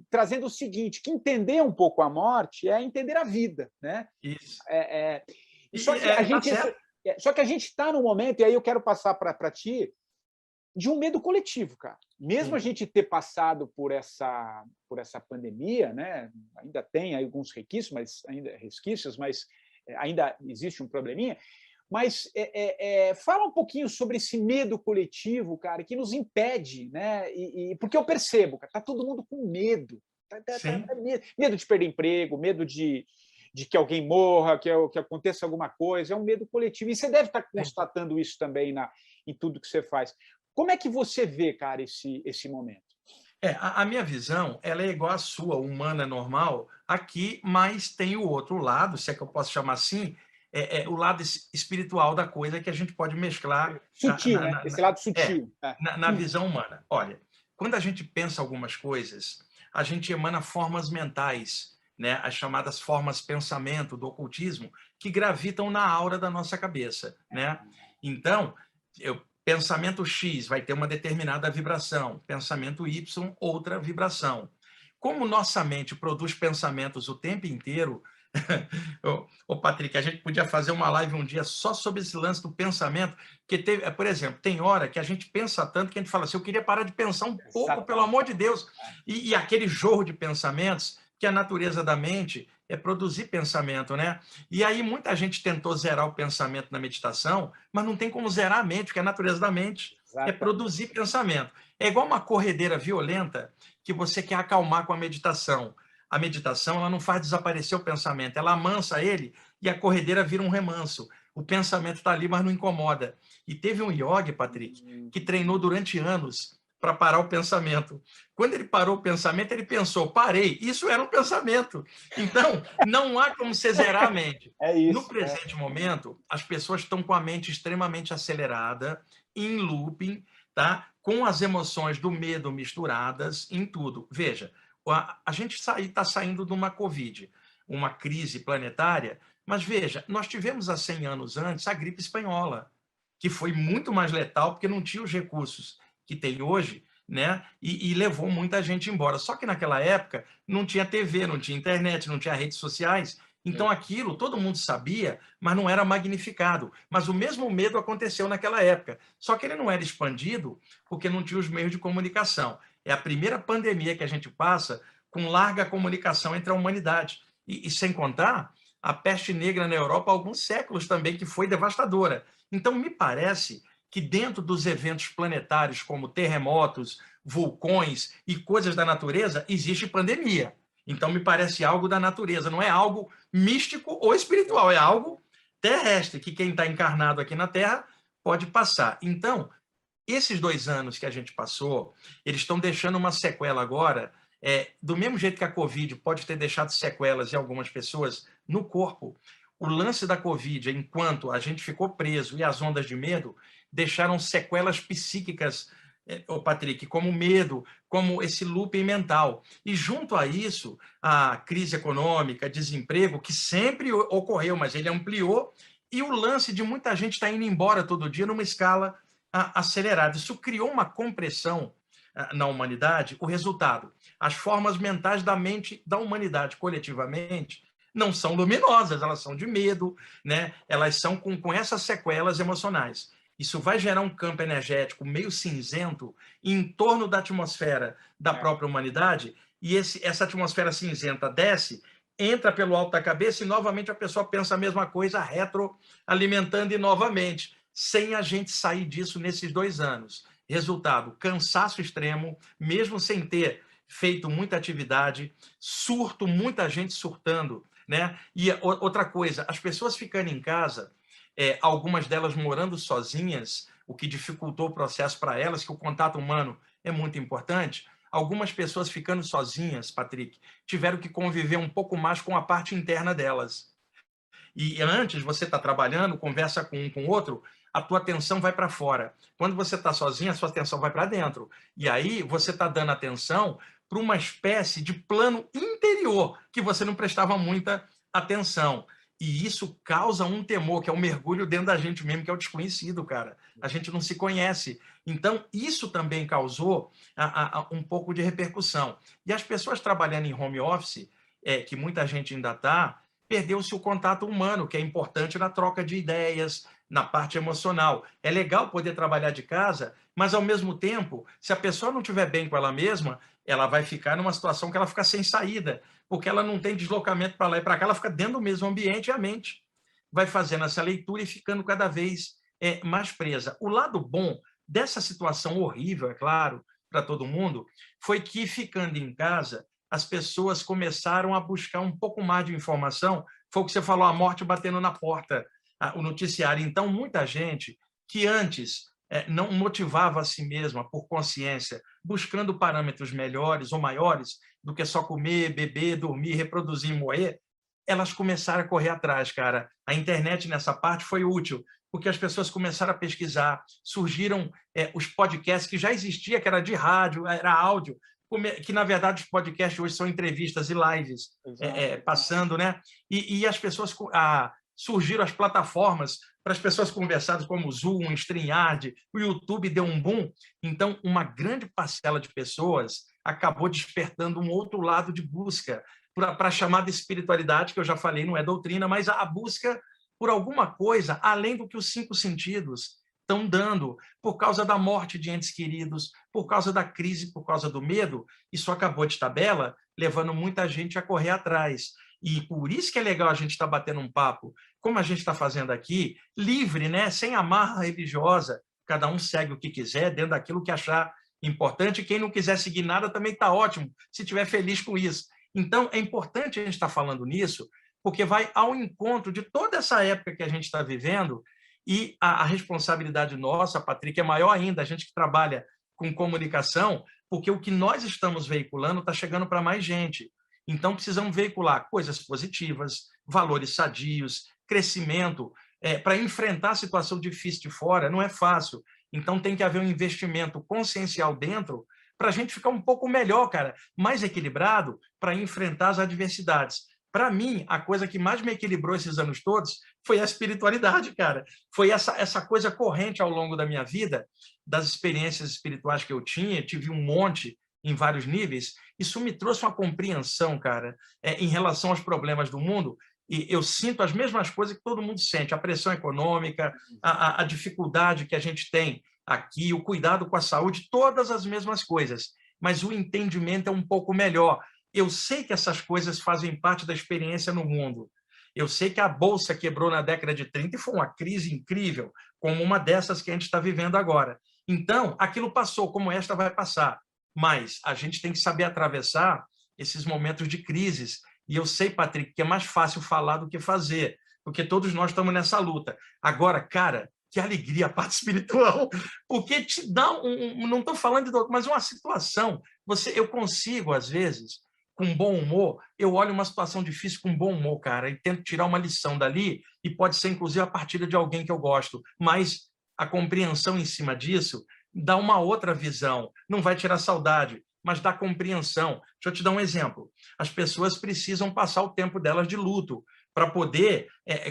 trazendo o seguinte, que entender um pouco a morte é entender a vida, né? Isso. Só que a Tá gente certo. está no momento, e aí eu quero passar para ti, de um medo coletivo, cara. Mesmo a Sim, gente ter passado por essa pandemia, né? Ainda tem alguns resquícios, mas ainda existe um probleminha. Mas fala um pouquinho sobre esse medo coletivo, cara, que nos impede, né? Porque eu percebo, cara, tá todo mundo com medo. sim. Medo de perder emprego, medo de que alguém morra, que aconteça alguma coisa. É um medo coletivo. E você deve estar Sim. constatando isso também em tudo que você faz. Como é que você vê, cara, esse momento? A minha visão, ela é igual à sua, humana, normal, aqui, mas tem o outro lado, se é que eu posso chamar assim, o lado espiritual da coisa que a gente pode mesclar Sutil, né? Esse lado sutil. na visão humana. Olha, quando a gente pensa algumas coisas, a gente emana formas mentais, né? As chamadas formas pensamento do ocultismo, que gravitam na aura da nossa cabeça, né? Então, pensamento X vai ter uma determinada vibração, pensamento Y, outra vibração. Como nossa mente produz pensamentos o tempo inteiro, Patrick, a gente podia fazer uma live um dia só sobre esse lance do pensamento, que teve, por exemplo, tem hora que a gente pensa tanto que a gente fala assim, eu queria parar de pensar um pouco, pelo Exatamente. amor de Deus, e aquele jorro de pensamentos, que a natureza da mente é produzir pensamento, né? E aí muita gente tentou zerar o pensamento na meditação, mas não tem como zerar a mente, porque a natureza da mente é Exatamente. produzir pensamento. É igual uma corredeira violenta que você quer acalmar com a meditação. A meditação ela não faz desaparecer o pensamento, ela amansa ele e a corredeira vira um remanso. O pensamento está ali, mas não incomoda. E teve um yogi, Patrick, que treinou durante anos para parar o pensamento. Quando ele parou o pensamento, ele pensou: parei, isso era um pensamento. Então, não há como você zerar a mente. É No isso. presente momento, as pessoas estão com a mente extremamente acelerada, em looping, tá? Com as emoções do medo misturadas em tudo. Veja, a gente está saindo de uma Covid, uma crise planetária, mas veja, nós tivemos há 100 anos antes a gripe espanhola, que foi muito mais letal porque não tinha os recursos que tem hoje, né? E levou muita gente embora. Só que naquela época não tinha TV, não tinha internet, não tinha redes sociais. Então aquilo todo mundo sabia, mas não era magnificado. Mas o mesmo medo aconteceu naquela época. Só que ele não era expandido porque não tinha os meios de comunicação. É a primeira pandemia que a gente passa com larga comunicação entre a humanidade. E sem contar a peste negra na Europa há alguns séculos também, que foi devastadora. Então, me parece que dentro dos eventos planetários, como terremotos, vulcões e coisas da natureza, existe pandemia. Então, me parece algo da natureza, não é algo místico ou espiritual, é algo terrestre, que quem está encarnado aqui na Terra pode passar. Então, esses 2 anos que a gente passou, eles estão deixando uma sequela agora, do mesmo jeito que a Covid pode ter deixado sequelas em algumas pessoas no corpo. O lance da Covid, enquanto a gente ficou preso e as ondas de medo, deixaram sequelas psíquicas, Patrick, como medo, como esse looping mental. E junto a isso, a crise econômica, desemprego, que sempre ocorreu, mas ele ampliou, e o lance de muita gente estar indo embora todo dia numa escala acelerada. Isso criou uma compressão na humanidade. O resultado, as formas mentais da mente da humanidade coletivamente não são luminosas, elas são de medo, né? Elas são com essas sequelas emocionais. Isso vai gerar um campo energético meio cinzento em torno da atmosfera da própria humanidade, e essa atmosfera cinzenta desce, entra pelo alto da cabeça e novamente a pessoa pensa a mesma coisa, retroalimentando e novamente, sem a gente sair disso nesses 2 anos. Resultado, cansaço extremo, mesmo sem ter feito muita atividade, surto, muita gente surtando, né? E outra coisa, as pessoas ficando em casa, algumas delas morando sozinhas, o que dificultou o processo para elas, que o contato humano é muito importante. Algumas pessoas ficando sozinhas, Patrick, tiveram que conviver um pouco mais com a parte interna delas. E antes você está trabalhando, conversa com um com o outro, a tua atenção vai para fora. Quando você está sozinho, a sua atenção vai para dentro. E aí você está dando atenção para uma espécie de plano interior que você não prestava muita atenção. E isso causa um temor, que é um mergulho dentro da gente mesmo, que é o desconhecido, cara. A gente não se conhece. Então, isso também causou um pouco de repercussão. E as pessoas trabalhando em home office, que muita gente ainda está, perdeu-se o contato humano, que é importante na troca de ideias, na parte emocional. É legal poder trabalhar de casa, mas, ao mesmo tempo, se a pessoa não estiver bem com ela mesma, ela vai ficar numa situação que ela fica sem saída, porque ela não tem deslocamento para lá e para cá, ela fica dentro do mesmo ambiente e a mente vai fazendo essa leitura e ficando cada vez mais presa. O lado bom dessa situação horrível, é claro, para todo mundo, foi que, ficando em casa, as pessoas começaram a buscar um pouco mais de informação. Foi o que você falou, a morte batendo na porta, o noticiário. Então, muita gente que antes não motivava a si mesma por consciência, buscando parâmetros melhores ou maiores do que só comer, beber, dormir, reproduzir e morrer, elas começaram a correr atrás, cara. A internet nessa parte foi útil, porque as pessoas começaram a pesquisar, surgiram os podcasts que já existia, que era de rádio, era áudio, que na verdade os podcasts hoje são entrevistas e lives passando, né? E as pessoas surgiram as plataformas para as pessoas conversarem, como o Zoom, o StreamYard, o YouTube deu um boom. Então, uma grande parcela de pessoas acabou despertando um outro lado de busca para a chamada espiritualidade, que eu já falei, não é doutrina, mas a busca por alguma coisa além do que os 5 sentidos estão dando, por causa da morte de entes queridos, por causa da crise, por causa do medo. Isso acabou de tabela, levando muita gente a correr atrás. E por isso que é legal a gente estar batendo um papo, como a gente está fazendo aqui, livre, né? Sem amarra religiosa. Cada um segue o que quiser, dentro daquilo que achar importante. Quem não quiser seguir nada também está ótimo, se estiver feliz com isso. Então, é importante a gente estar falando nisso, porque vai ao encontro de toda essa época que a gente está vivendo, e a responsabilidade nossa, Patrick, é maior ainda, a gente que trabalha com comunicação, porque o que nós estamos veiculando está chegando para mais gente. Então, precisamos veicular coisas positivas, valores sadios, crescimento, para enfrentar a situação difícil de fora. Não é fácil. Então, tem que haver um investimento consciencial dentro para a gente ficar um pouco melhor, cara, mais equilibrado para enfrentar as adversidades. Para mim, a coisa que mais me equilibrou esses anos todos foi a espiritualidade, cara. Foi essa coisa corrente ao longo da minha vida, das experiências espirituais que eu tinha, tive um monte em vários níveis. Isso me trouxe uma compreensão, cara, em relação aos problemas do mundo. E eu sinto as mesmas coisas que todo mundo sente: a pressão econômica, a dificuldade que a gente tem aqui, o cuidado com a saúde, todas as mesmas coisas. Mas o entendimento é um pouco melhor. Eu sei que essas coisas fazem parte da experiência no mundo. Eu sei que a Bolsa quebrou na década de 30 e foi uma crise incrível, como uma dessas que a gente está vivendo agora. Então, aquilo passou, como esta vai passar. Mas a gente tem que saber atravessar esses momentos de crises. E eu sei, Patrick, que é mais fácil falar do que fazer, porque todos nós estamos nessa luta. Agora, cara, que alegria a parte espiritual, porque te dá não estou falando de mas uma situação. Eu consigo, às vezes, com bom humor, eu olho uma situação difícil com bom humor, cara, e tento tirar uma lição dali, e pode ser, inclusive, a partida de alguém que eu gosto, mas a compreensão em cima disso dá uma outra visão. Não vai tirar saudade, mas dá compreensão. Deixa eu te dar um exemplo. As pessoas precisam passar o tempo delas de luto para poder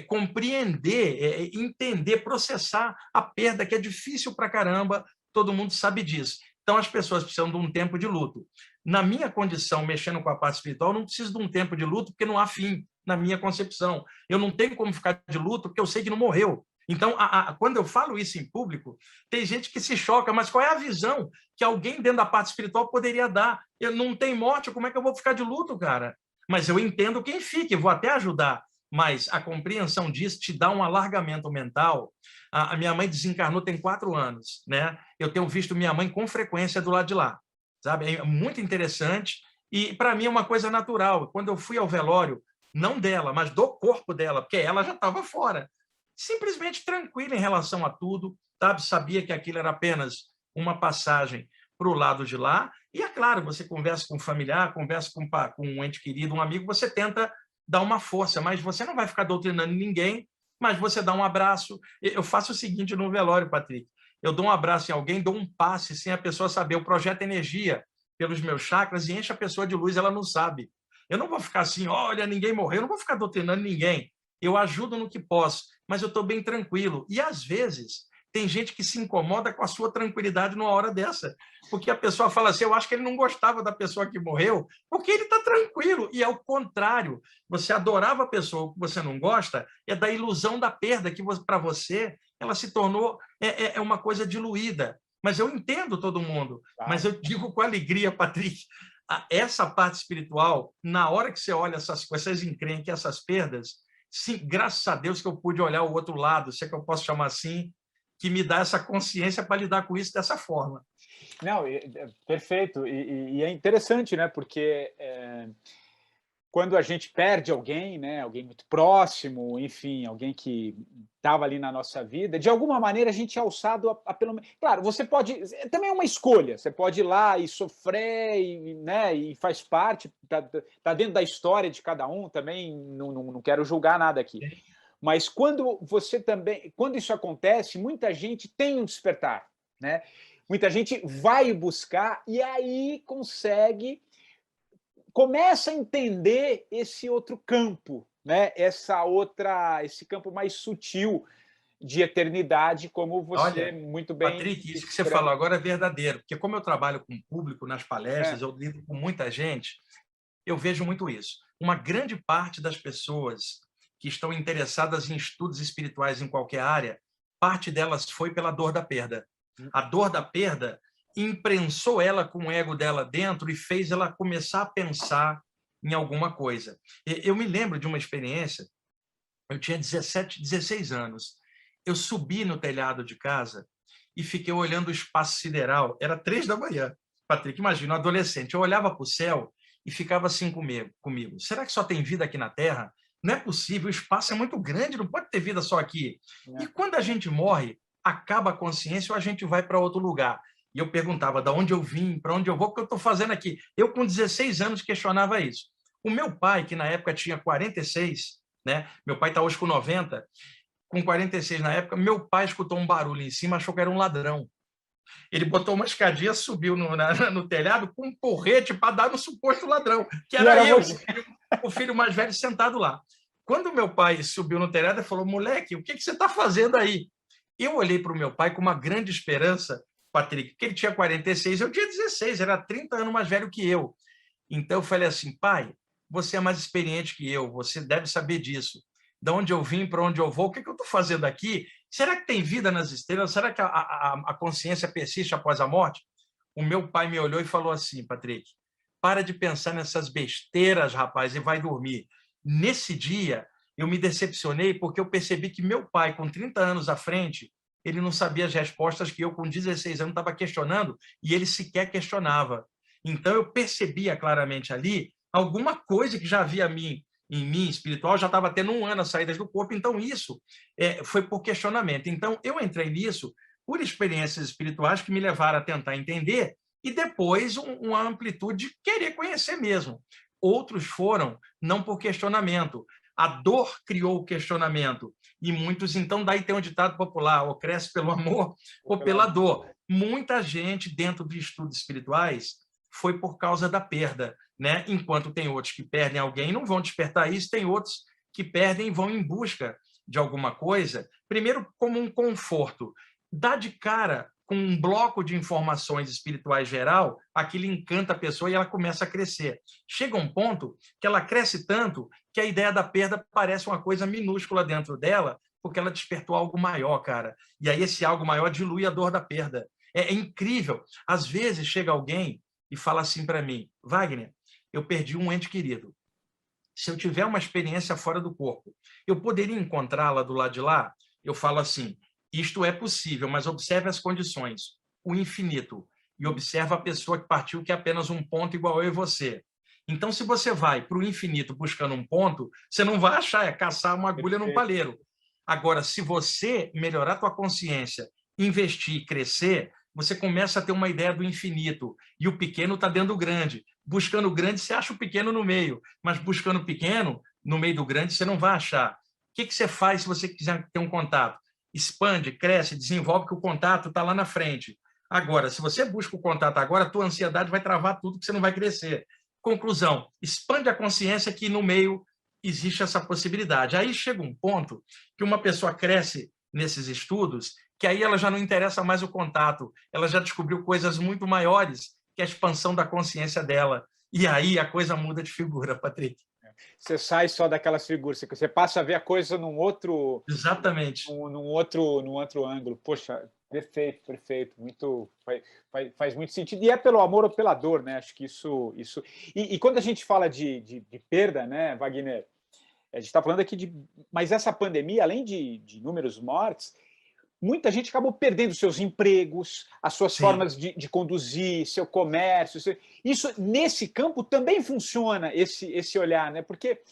compreender, entender, processar a perda, que é difícil para caramba, todo mundo sabe disso. Então, as pessoas precisam de um tempo de luto. Na minha condição, mexendo com a parte espiritual, eu não preciso de um tempo de luto, porque não há fim, na minha concepção. Eu não tenho como ficar de luto, porque eu sei que não morreu. Então, quando eu falo isso em público, tem gente que se choca, mas qual é a visão que alguém dentro da parte espiritual poderia dar? Eu não tenho morte, como é que eu vou ficar de luto, cara? Mas eu entendo quem fica, eu vou até ajudar. Mas a compreensão disso te dá um alargamento mental. A minha mãe desencarnou tem 4 anos, né? Eu tenho visto minha mãe com frequência do lado de lá, sabe? É muito interessante e, para mim, é uma coisa natural. Quando eu fui ao velório, não dela, mas do corpo dela, porque ela já estava fora, simplesmente tranquila em relação a tudo, sabe? Sabia que aquilo era apenas uma passagem para o lado de lá. E, é claro, você conversa com um familiar, conversa com um ente querido, um amigo, você tenta dar uma força, mas você não vai ficar doutrinando ninguém, mas você dá um abraço. Eu faço o seguinte no velório, Patrick: eu dou um abraço em alguém, dou um passe sem a pessoa saber, eu projeto energia pelos meus chakras e enche a pessoa de luz, ela não sabe. Eu não vou ficar assim, olha, ninguém morreu, eu não vou ficar doutrinando ninguém. eu ajudo no que posso, mas eu estou bem tranquilo. E, às vezes, tem gente que se incomoda com a sua tranquilidade numa hora dessa, porque a pessoa fala assim, eu acho que ele não gostava da pessoa que morreu, porque ele está tranquilo, e é o contrário. Você adorava a pessoa que você não gosta, é da ilusão da perda, que para você ela se tornou uma coisa diluída. Mas eu entendo todo mundo, mas eu digo com alegria, Patrick, essa parte espiritual, na hora que você olha essas encrencas, essas perdas, sim, graças a Deus que eu pude olhar o outro lado, se é que eu posso chamar assim, que me dá essa consciência para lidar com isso dessa forma. Não, perfeito. E é interessante, né? Porque quando a gente perde alguém, né, alguém muito próximo, enfim, alguém que estava ali na nossa vida, de alguma maneira a gente é alçado a pelo menos. Claro, você pode. Também é uma escolha. Você pode ir lá e sofrer, né, e faz parte, tá dentro da história de cada um também. Não quero julgar nada aqui. Mas quando isso acontece, muita gente tem um despertar, né? Muita gente vai buscar e aí começa a entender esse outro campo, né? Esse campo mais sutil de eternidade, como você Olha, muito bem Patrick, isso que você descreve. falou agora é verdadeiro, porque como eu trabalho com o público nas palestras, É, eu lido com muita gente, eu vejo muito isso. Uma grande parte das pessoas que estão interessadas em estudos espirituais em qualquer área, parte delas foi pela dor da perda. A dor da perda imprensou ela com o ego dela dentro e fez ela começar a pensar em alguma coisa. Eu me lembro de uma experiência, eu tinha 17, 16 anos. Eu subi no telhado de casa e fiquei olhando o espaço sideral. Era 3 da manhã. Patrick, imagina, um adolescente. Eu olhava para o céu e ficava assim comigo. Será que só tem vida aqui na Terra? Não é possível, o espaço é muito grande, não pode ter vida só aqui. E né? quando a gente morre, acaba a consciência ou a gente vai para outro lugar? E eu perguntava, de onde eu vim, para onde eu vou, o que eu estou fazendo aqui? Eu, com 16 anos, questionava isso. O meu pai, que na época tinha 46, né? Meu pai está hoje com 90, com 46 na época, meu pai escutou um barulho em cima, achou que era um ladrão. Ele botou uma escadinha, subiu no telhado com um porrete para dar no suposto ladrão, que E era era eu, você. o filho mais velho, sentado lá. Quando meu pai subiu no telhado, ele falou, moleque, o que você está fazendo aí? Eu olhei para o meu pai com uma grande esperança, Patrick, porque ele tinha 46, eu tinha 16, era 30 anos mais velho que eu. Então eu falei assim, pai, você é mais experiente que eu, você deve saber disso. De onde eu vim, para onde eu vou, o que eu estou fazendo aqui? Será que tem vida nas estrelas? Será que a consciência persiste após a morte? O meu pai me olhou e falou assim, Patrick, para de pensar nessas besteiras, rapaz, e vai dormir. Nesse dia, eu me decepcionei porque eu percebi que meu pai, com 30 anos à frente, ele não sabia as respostas que eu, com 16 anos, estava questionando, e ele sequer questionava. Então, eu percebia claramente ali alguma coisa que já havia em mim espiritual, já estava tendo 1 ano a saídas do corpo, então isso foi por questionamento. Então, eu entrei nisso por experiências espirituais que me levaram a tentar entender e depois uma amplitude de querer conhecer mesmo. Outros foram não por questionamento. A dor criou o questionamento. E muitos, então, daí tem um ditado popular, ou cresce pelo amor ou pela dor. Muita gente, dentro de estudos espirituais, foi por causa da perda, né? Enquanto tem outros que perdem alguém e não vão despertar isso, tem outros que perdem e vão em busca de alguma coisa, primeiro como um conforto. Dá de cara com um bloco de informações espirituais geral, aquilo encanta a pessoa e ela começa a crescer. Chega um ponto que ela cresce tanto que a ideia da perda parece uma coisa minúscula dentro dela, porque ela despertou algo maior, cara. E aí esse algo maior dilui a dor da perda. É incrível. Às vezes chega alguém e fala assim para mim, Wagner, eu perdi um ente querido. Se eu tiver uma experiência fora do corpo, eu poderia encontrá-la do lado de lá? Eu falo assim, isto é possível, mas observe as condições. O infinito. E observa a pessoa que partiu, que é apenas um ponto igual eu e você. Então, se você vai para o infinito buscando um ponto, você não vai achar, é caçar uma agulha num Perfeito. palheiro. Agora, se você melhorar a tua consciência, investir e crescer, você começa a ter uma ideia do infinito. E o pequeno está dentro do grande. Buscando o grande, você acha o pequeno no meio. Mas buscando o pequeno, no meio do grande, você não vai achar. O que você faz se você quiser ter um contato? Expande, cresce, desenvolve, que o contato está lá na frente. Agora, se você busca o contato agora, a tua ansiedade vai travar tudo, que você não vai crescer. Conclusão, expande a consciência que no meio existe essa possibilidade. Aí chega um ponto que uma pessoa cresce nesses estudos, que aí ela já não interessa mais o contato, ela já descobriu coisas muito maiores que a expansão da consciência dela. E aí a coisa muda de figura, Patrick. Você sai só daquelas figuras, você passa a ver a coisa Exatamente. num outro ângulo. Poxa, perfeito, perfeito. Muito, faz muito sentido. E é pelo amor ou pela dor, né? Acho que isso. E quando a gente fala de perda, né, Wagner? A gente está falando aqui de. Mas essa pandemia, além de números mortes, muita gente acabou perdendo seus empregos, as suas Sim, formas de conduzir, seu comércio. Isso, nesse campo, também funciona esse olhar, né? Porque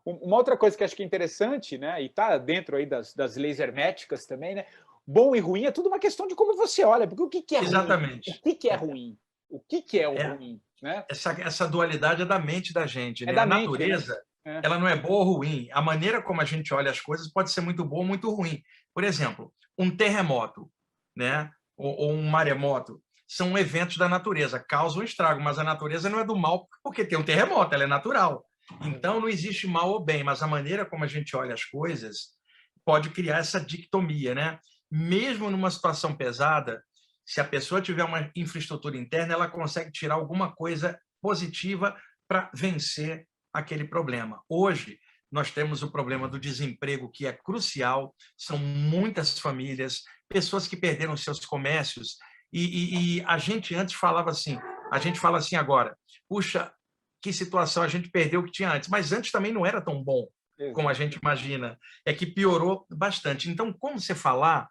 uma outra coisa que acho que é interessante, né? E está dentro aí das leis herméticas também, né? Bom e ruim é tudo uma questão de como você olha, porque o que é ruim? O exatamente. que é ruim? O que é o É, ruim? Né? essa dualidade é da mente da gente, É né? da A mente, né? natureza, É. ela não é boa ou ruim. A maneira como a gente olha as coisas pode ser muito boa ou muito ruim. Por exemplo, um terremoto, né? Ou um maremoto, são eventos da natureza, causam estrago, mas a natureza não é do mal porque tem um terremoto, ela é natural. Então não existe mal ou bem, mas a maneira como a gente olha as coisas pode criar essa dicotomia, né? Mesmo numa situação pesada, se a pessoa tiver uma infraestrutura interna, ela consegue tirar alguma coisa positiva para vencer aquele problema. Hoje, nós temos o problema do desemprego, que é crucial, são muitas famílias, pessoas que perderam seus comércios, e a gente antes falava assim, a gente fala assim agora, puxa, que situação, a gente perdeu o que tinha antes, mas antes também não era tão bom como a Exato. gente imagina, é que piorou bastante. Então, como você falar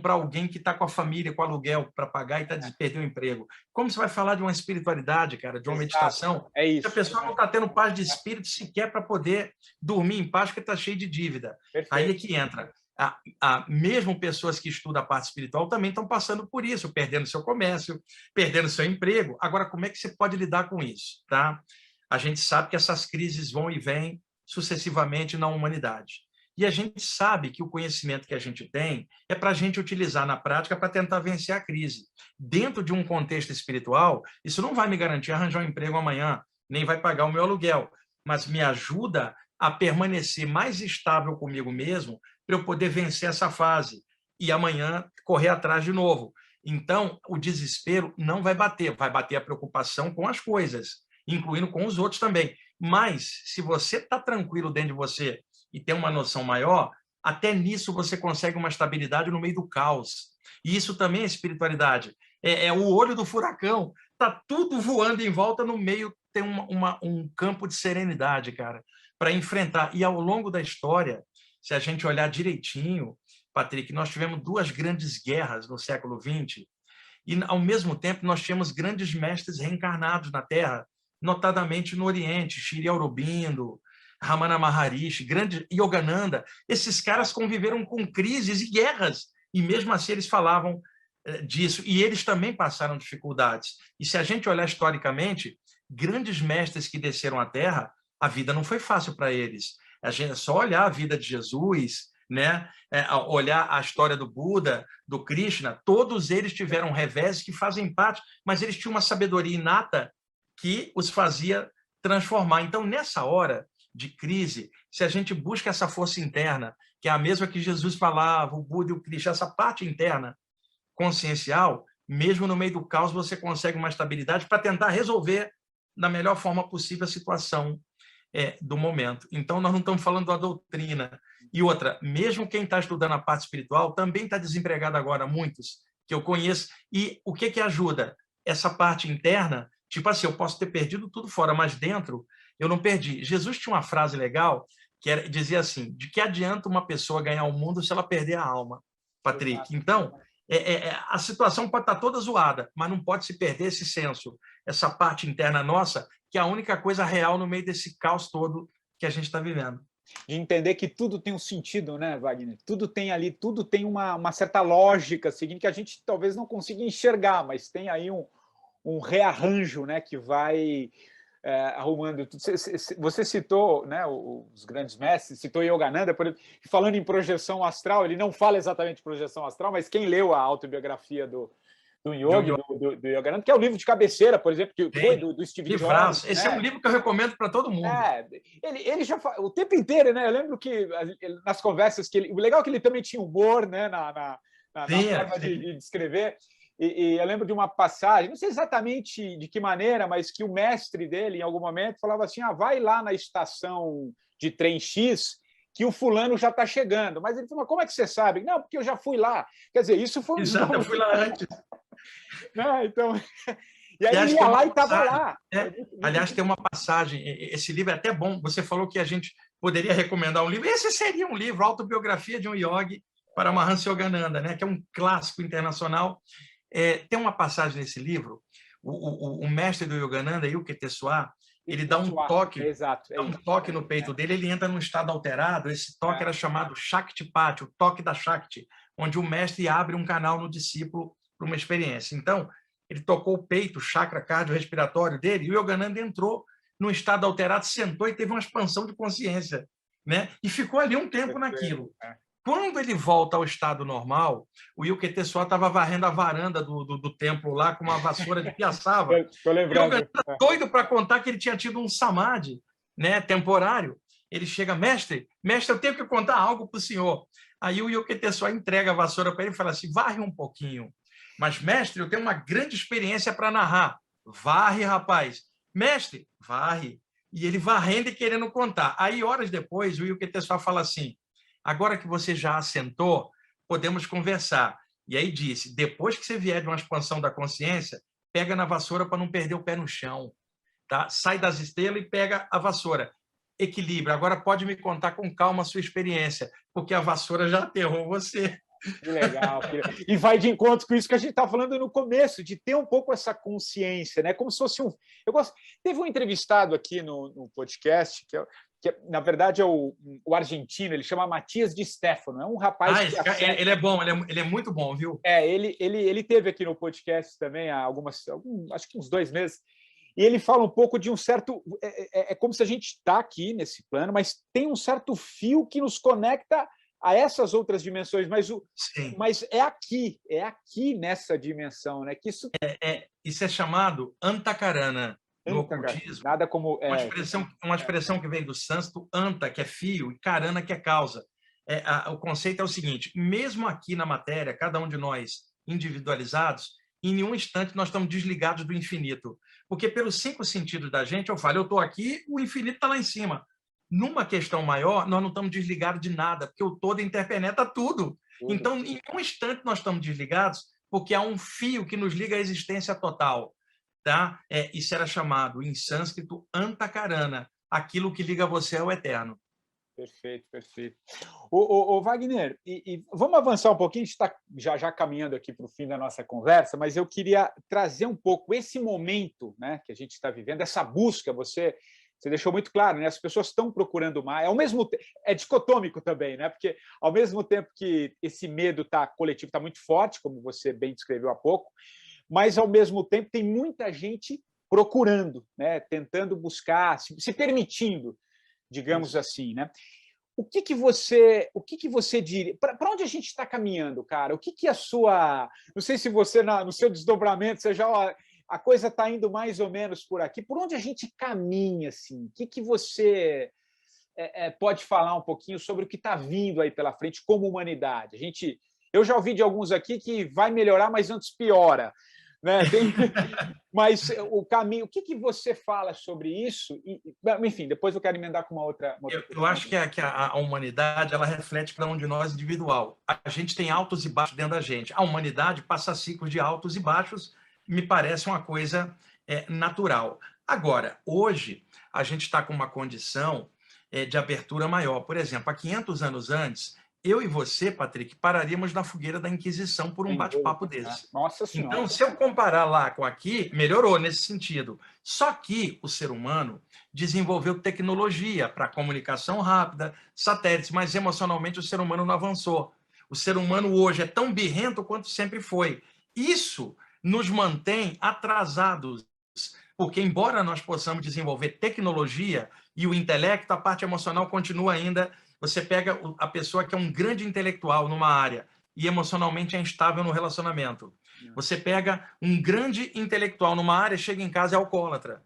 para alguém que está com a família, com aluguel para pagar e perdeu o emprego. Como você vai falar de uma espiritualidade, cara, de uma Exato. meditação, É se a isso. pessoa não está tendo paz de espírito sequer para poder dormir em paz, porque está cheio de dívida? Aí é Perfeito. que entra. Mesmo pessoas que estudam a parte espiritual também estão passando por isso, perdendo seu comércio, perdendo seu emprego. Agora, como é que você pode lidar com isso? Tá? A gente sabe que essas crises vão e vêm sucessivamente na humanidade. E a gente sabe que o conhecimento que a gente tem é para a gente utilizar na prática para tentar vencer a crise. Dentro de um contexto espiritual, isso não vai me garantir arranjar um emprego amanhã, nem vai pagar o meu aluguel, mas me ajuda a permanecer mais estável comigo mesmo para eu poder vencer essa fase e amanhã correr atrás de novo. Então, o desespero não vai bater a preocupação com as coisas, incluindo com os outros também. Mas, se você está tranquilo dentro de você e tem uma noção maior, até nisso você consegue uma estabilidade no meio do caos. E isso também é espiritualidade. É o olho do furacão. Está tudo voando em volta, no meio tem um campo de serenidade, cara, para enfrentar. E ao longo da história, se a gente olhar direitinho, Patrick, nós tivemos duas grandes guerras no século XX e, ao mesmo tempo, nós tínhamos grandes mestres reencarnados na Terra, notadamente no Oriente, Shri Aurobindo, Ramana Maharishi, grande Yogananda. Esses caras conviveram com crises e guerras, e mesmo assim eles falavam disso, e eles também passaram dificuldades. E se a gente olhar historicamente, grandes mestres que desceram à Terra, a vida não foi fácil para eles. A gente é só olhar a vida de Jesus, né? Olhar a história do Buda, do Krishna, todos eles tiveram revés que fazem parte, mas eles tinham uma sabedoria inata que os fazia transformar. Então, nessa hora de crise, se a gente busca essa força interna, que é a mesma que Jesus falava, o Buda e o Krishna, essa parte interna consciencial, mesmo no meio do caos, você consegue uma estabilidade para tentar resolver da melhor forma possível a situação do momento. Então, nós não estamos falando da doutrina. E outra, mesmo quem está estudando a parte espiritual também está desempregado agora, muitos que eu conheço. E o que ajuda? Essa parte interna, tipo assim, eu posso ter perdido tudo fora, mas dentro eu não perdi. Jesus tinha uma frase legal que dizia assim: de que adianta uma pessoa ganhar o mundo se ela perder a alma, Patrick? Exato. Então, a situação pode estar toda zoada, mas não pode se perder esse senso, essa parte interna nossa, que é a única coisa real no meio desse caos todo que a gente está vivendo. De entender que tudo tem um sentido, né, Wagner? Tudo tem ali, tudo tem uma certa lógica seguinte que a gente talvez não consiga enxergar, mas tem aí um rearranjo, né, que vai arrumando. Você citou, né, os grandes mestres, citou Yogananda, por exemplo, falando em projeção astral, ele não fala exatamente projeção astral, mas quem leu a autobiografia do Yogi, do Yogananda, que é o livro de cabeceira, por exemplo, que foi do Steve Jobs. Esse é um livro que eu recomendo para todo mundo. Ele já o tempo inteiro, né? Eu lembro que nas conversas que o legal é que ele também tinha humor, né? Na forma de escrever. E eu lembro de uma passagem, não sei exatamente de que maneira, mas que o mestre dele, em algum momento, falava assim: vai lá na estação de trem X, que o fulano já está chegando. Mas ele falou: como é que você sabe? Não, porque eu já fui lá. Quer dizer, isso foi um... Exato, eu fui lá antes. Não, então... E aí ele ia lá e estava lá. Aliás, tem uma passagem, esse livro é até bom, você falou que a gente poderia recomendar um livro, esse seria um livro, Autobiografia de um Yogi, para Mahansa Yogananda, né? Que é um clássico internacional. Tem uma passagem nesse livro, o mestre do Yogananda, Yuke Tessuá, ele dá um toque, toque no peito dele, ele entra num estado alterado, esse toque era chamado Shaktipati, o toque da Shakti, onde o mestre abre um canal no discípulo para uma experiência. Então, ele tocou o peito, o chakra cardiorrespiratório dele, e o Yogananda entrou num estado alterado, sentou e teve uma expansão de consciência, né? E ficou ali um tempo naquilo. Quando ele volta ao estado normal, o Yuke Tessuá estava varrendo a varanda do templo lá com uma vassoura de piaçava. Estou lembrando. E o Yogananda, doido para contar que ele tinha tido um samadhi, né, temporário. Ele chega: mestre, eu tenho que contar algo para o senhor. Aí o Yuke Tessuá entrega a vassoura para ele e fala assim: varre um pouquinho. Mas, mestre, eu tenho uma grande experiência para narrar. Varre, rapaz. Mestre, varre. E ele varrendo e querendo contar. Aí, horas depois, o Yuke Tessuá fala assim: agora que você já assentou, podemos conversar. E aí disse: depois que você vier de uma expansão da consciência, pega na vassoura para não perder o pé no chão. Tá? Sai das estrelas e pega a vassoura. Equilíbrio. Agora pode me contar com calma a sua experiência, porque a vassoura já aterrou você. Que legal. E vai de encontro com isso que a gente estava falando no começo, de ter um pouco essa consciência, né? Como se fosse um... Teve um entrevistado aqui no podcast, que na verdade é o argentino, ele chama Matias Di Stefano, é um rapaz... Ele é bom, ele é muito bom, viu? Ele teve aqui no podcast também há acho que uns 2 meses, e ele fala um pouco de um certo... É como se a gente está aqui nesse plano, mas tem um certo fio que nos conecta a essas outras dimensões, mas é aqui nessa dimensão, né? Que isso é chamado antakarana no ocultismo. Nada como uma expressão que vem do sânscrito, anta, que é fio, e karana, que é causa. O conceito é o seguinte: mesmo aqui na matéria, cada um de nós individualizados, em nenhum instante nós estamos desligados do infinito, porque pelos 5 sentidos da gente, eu falo, eu estou aqui, o infinito está lá em cima. Numa questão maior, nós não estamos desligados de nada, porque o todo interpenetra tudo. Então, em um instante, nós estamos desligados, porque há um fio que nos liga à existência total. Tá? Isso era chamado, em sânscrito, antakarana, aquilo que liga você ao eterno. Perfeito. Ô Wagner, e vamos avançar um pouquinho, a gente está já caminhando aqui para o fim da nossa conversa, mas eu queria trazer um pouco esse momento, né, que a gente está vivendo, essa busca. Você deixou muito claro, né? As pessoas estão procurando mais. É dicotômico também, né? Porque ao mesmo tempo que esse medo coletivo está muito forte, como você bem descreveu há pouco, mas ao mesmo tempo tem muita gente procurando, né? Tentando buscar, se permitindo, digamos assim, né? O que você diria? Para onde a gente está caminhando, cara? O que a sua... Não sei se você, no seu desdobramento, você já... a coisa está indo mais ou menos por aqui. Por onde a gente caminha, assim? O que você pode falar um pouquinho sobre o que está vindo aí pela frente como humanidade? Eu já ouvi de alguns aqui que vai melhorar, mas antes piora, né? Mas o caminho... O que você fala sobre isso? Enfim, depois eu quero emendar com uma outra eu acho que a humanidade, ela reflete cada um de nós individual. A gente tem altos e baixos dentro da gente. A humanidade passa ciclos de altos e baixos, me parece uma coisa natural. Agora, hoje, a gente está com uma condição de abertura maior. Por exemplo, há 500 anos antes, eu e você, Patrick, pararíamos na fogueira da Inquisição por um bate-papo desse. Nossa Senhora. Então, se eu comparar lá com aqui, melhorou nesse sentido. Só que o ser humano desenvolveu tecnologia para comunicação rápida, satélites, mas emocionalmente o ser humano não avançou. O ser humano hoje é tão birrento quanto sempre foi. Isso nos mantém atrasados, porque embora nós possamos desenvolver tecnologia e o intelecto, a parte emocional continua ainda... Você pega a pessoa que é um grande intelectual numa área e emocionalmente é instável no relacionamento. Você pega um grande intelectual numa área, chega em casa e é alcoólatra,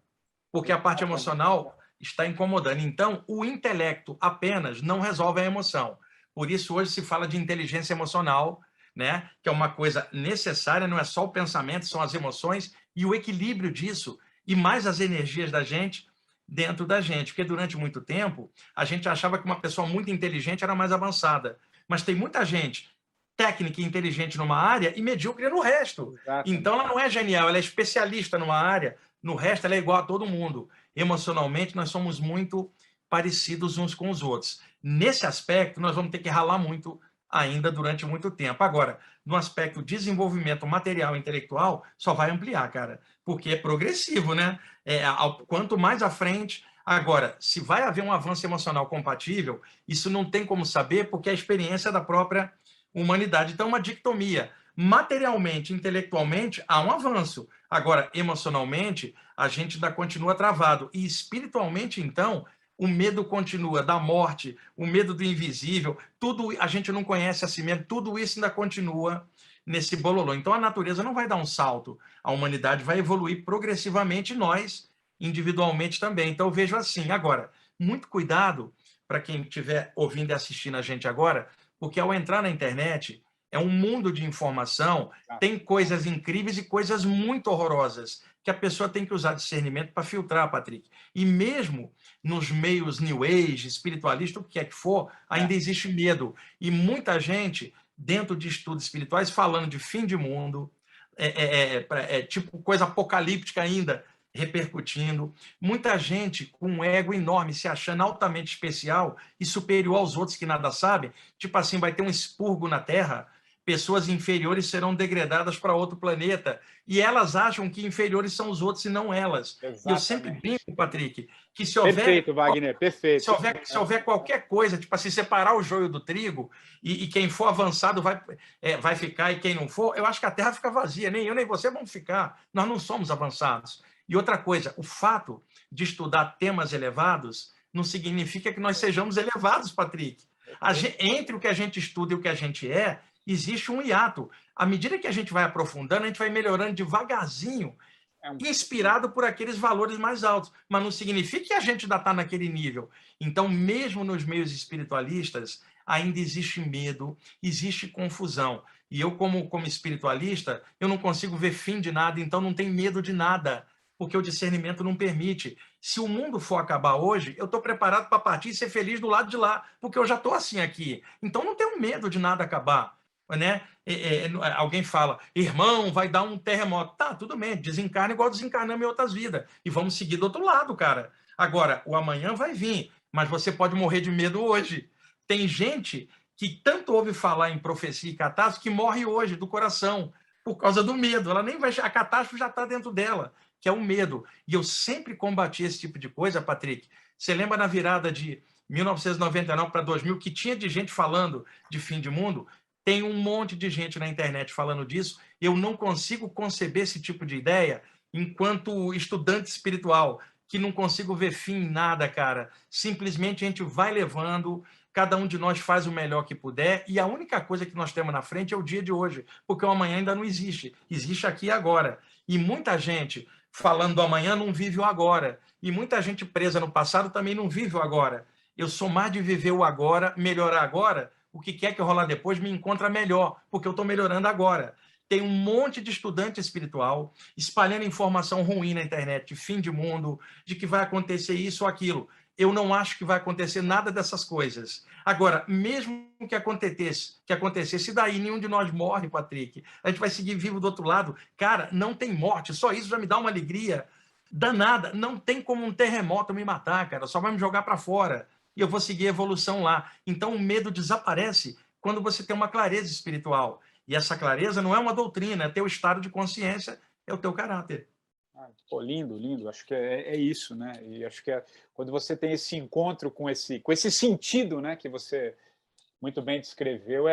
porque a parte emocional está incomodando. Então, o intelecto apenas não resolve a emoção. Por isso, hoje se fala de inteligência emocional, né? Que é uma coisa necessária, não é só o pensamento, são as emoções e o equilíbrio disso, e mais as energias da gente dentro da gente. Porque durante muito tempo, a gente achava que uma pessoa muito inteligente era mais avançada. Mas tem muita gente técnica e inteligente numa área e medíocre no resto. Então, ela não é genial, ela é especialista numa área, no resto ela é igual a todo mundo. Emocionalmente, nós somos muito parecidos uns com os outros. Nesse aspecto, nós vamos ter que ralar muito ainda durante muito tempo. Agora, no aspecto desenvolvimento material e intelectual, só vai ampliar, cara, porque é progressivo, né? Quanto mais à frente. Agora, se vai haver um avanço emocional compatível, isso não tem como saber, porque é a experiência da própria humanidade. Então, uma dicotomia. Materialmente, intelectualmente, há um avanço. Agora, emocionalmente, a gente ainda continua travado. E espiritualmente, então, o medo continua da morte, o medo do invisível, tudo a gente não conhece a si mesmo, tudo isso ainda continua nesse bololô. Então, a natureza não vai dar um salto, a humanidade vai evoluir progressivamente, nós, individualmente também. Então, eu vejo assim. Agora, muito cuidado para quem estiver ouvindo e assistindo a gente agora, porque ao entrar na internet, é um mundo de informação, tem coisas incríveis e coisas muito horrorosas, que a pessoa tem que usar discernimento para filtrar, Patrick. E mesmo nos meios New Age, espiritualista, o que quer que for, ainda existe medo. E muita gente, dentro de estudos espirituais, falando de fim de mundo, tipo coisa apocalíptica ainda, repercutindo. Muita gente com um ego enorme, se achando altamente especial e superior aos outros que nada sabem. Tipo assim, vai ter um expurgo na Terra, pessoas inferiores serão degradadas para outro planeta, e elas acham que inferiores são os outros e não elas. Exatamente. E eu sempre brinco, Patrick, que se houver... Perfeito, Wagner, perfeito. Se houver qualquer coisa, tipo assim, separar o joio do trigo, e quem for avançado vai ficar, e quem não for, eu acho que a Terra fica vazia, nem eu nem você vamos ficar, nós não somos avançados. E outra coisa, o fato de estudar temas elevados não significa que nós sejamos elevados, Patrick. Entre o que a gente estuda e o que a gente existe um hiato. À medida que a gente vai aprofundando, a gente vai melhorando devagarzinho, inspirado por aqueles valores mais altos. Mas não significa que a gente ainda está naquele nível. Então, mesmo nos meios espiritualistas, ainda existe medo, existe confusão. E eu, como espiritualista, eu não consigo ver fim de nada, então não tenho medo de nada, porque o discernimento não permite. Se o mundo for acabar hoje, eu estou preparado para partir e ser feliz do lado de lá, porque eu já estou assim aqui. Então não tenho medo de nada acabar. Né? Alguém fala, irmão, vai dar um terremoto. Tá, tudo bem, desencarna igual desencarnamos em outras vidas. E vamos seguir do outro lado, cara. Agora, o amanhã vai vir, mas você pode morrer de medo hoje. Tem gente que tanto ouve falar em profecia e catástrofe que morre hoje do coração, por causa do medo. Ela nem vai. A catástrofe já está dentro dela, que é o medo. E eu sempre combati esse tipo de coisa, Patrick. Você lembra na virada de 1999 para 2000 que tinha de gente falando de fim de mundo? Tem um monte de gente na internet falando disso. Eu não consigo conceber esse tipo de ideia enquanto estudante espiritual, que não consigo ver fim em nada, cara. Simplesmente a gente vai levando, cada um de nós faz o melhor que puder, e a única coisa que nós temos na frente é o dia de hoje, porque o amanhã ainda não existe. Existe aqui e agora. E muita gente falando do amanhã não vive o agora. E muita gente presa no passado também não vive o agora. Eu sou mais de viver o agora, melhorar agora. O que quer que rolar depois me encontra melhor, porque eu estou melhorando agora. Tem um monte de estudante espiritual espalhando informação ruim na internet, de fim de mundo, de que vai acontecer isso ou aquilo. Eu não acho que vai acontecer nada dessas coisas. Agora, mesmo que acontecesse, daí nenhum de nós morre, Patrick. A gente vai seguir vivo do outro lado. Cara, não tem morte, só isso já me dá uma alegria danada. Não tem como um terremoto me matar, cara, só vai me jogar para fora. E eu vou seguir a evolução lá. Então, o medo desaparece quando você tem uma clareza espiritual. E essa clareza não é uma doutrina, é teu estado de consciência, é o teu caráter. Pô, lindo, lindo. Acho que é isso, né? E acho que quando você tem esse encontro com esse sentido, né, que você muito bem descreveu,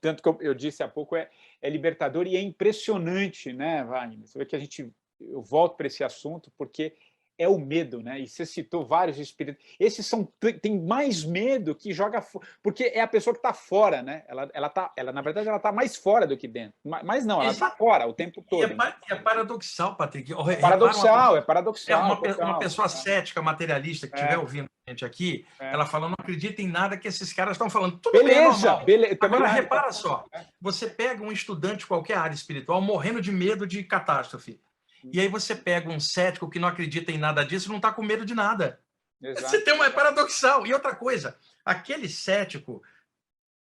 tanto que eu disse há pouco, é libertador e é impressionante, né, Wagner? Você vê que eu volto para esse assunto, porque é o medo, né? E você citou vários espíritos. Esses têm mais medo que joga porque é a pessoa que está fora, né? Ela na verdade ela está mais fora do que dentro. Mas não, ela está fora o tempo todo. Né? É paradoxal, Patrick. É paradoxal, é paradoxal. Uma pessoa cética, materialista que estiver É, ouvindo a gente aqui, é. ela fala, não acredita em nada que esses caras estão falando. Tudo bem, é Beleza, normal. beleza. Agora, repara só. Você pega um estudante de qualquer área espiritual morrendo de medo de catástrofe. E aí você pega um cético que não acredita em nada disso e não está com medo de nada. Exato. Você tem uma paradoxal. E outra coisa, aquele cético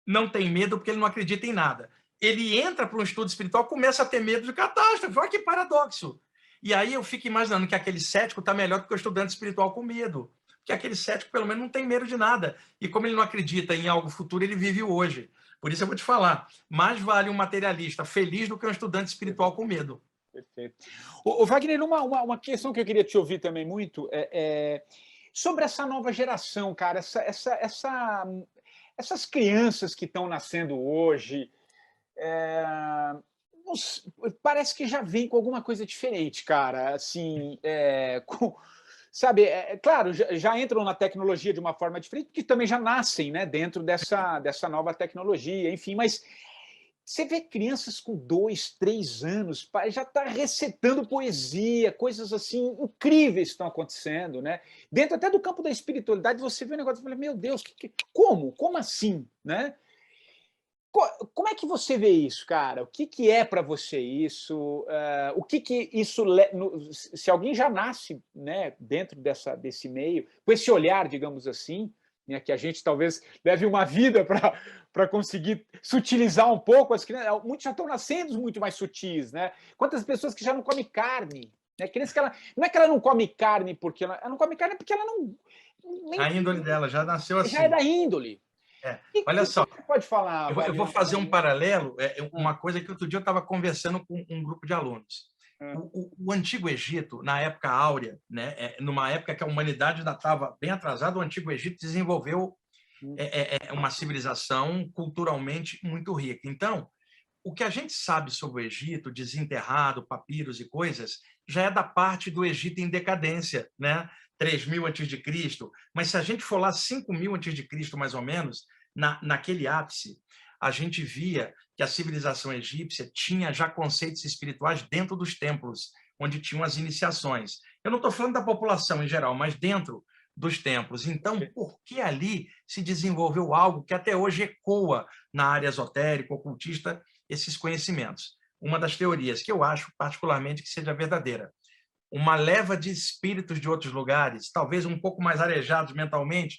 não tem medo porque ele não acredita em nada. Ele entra para um estudo espiritual, começa a ter medo de catástrofe. Olha que paradoxo. E aí eu fico imaginando que aquele cético está melhor do que o estudante espiritual com medo. Porque aquele cético, pelo menos, não tem medo de nada. E como ele não acredita em algo futuro, ele vive hoje. Por isso eu vou te falar, mais vale um materialista feliz do que um estudante espiritual com medo. Perfeito. O Wagner, uma questão que eu queria te ouvir também muito é sobre essa nova geração, cara, essas crianças que estão nascendo hoje, parece que já vem com alguma coisa diferente, cara. Assim, sabe, claro, já entram na tecnologia de uma forma diferente, porque também já nascem, né, dentro dessa nova tecnologia, enfim, mas você vê crianças com 2, 3 anos, já está recitando poesia, coisas assim incríveis estão acontecendo, né? Dentro até do campo da espiritualidade, você vê um negócio e fala, meu Deus, como? Como assim? Né? Como é que você vê isso, cara? O que é para você isso? O que isso... Se alguém já nasce, né, dentro desse meio, com esse olhar, digamos assim, né, que a gente talvez leve uma vida para conseguir sutilizar um pouco as crianças. Muitos já estão nascendo muito mais sutis, né? Quantas pessoas que já não comem carne? Né? Criança que não é que ela não come carne porque ela não come carne porque ela não... A índole dela já nasceu assim. Já é da índole. Olha só, você pode falar? eu vou fazer um paralelo, uma coisa que outro dia eu estava conversando com um grupo de alunos. O Antigo Egito, na época áurea, né, numa época que a humanidade ainda estava bem atrasada, o Antigo Egito desenvolveu uma civilização culturalmente muito rica. Então, o que a gente sabe sobre o Egito, desenterrado, papiros e coisas, já é da parte do Egito em decadência, né? 3.000 a.C. Mas se a gente for lá 5.000 a.C., mais ou menos, naquele ápice, a gente via que a civilização egípcia tinha já conceitos espirituais dentro dos templos, onde tinham as iniciações. Eu não estou falando da população em geral, mas dentro dos templos. Então, por que ali se desenvolveu algo que até hoje ecoa na área esotérica, ocultista, esses conhecimentos? Uma das teorias que eu acho particularmente que seja verdadeira. Uma leva de espíritos de outros lugares, talvez um pouco mais arejados mentalmente,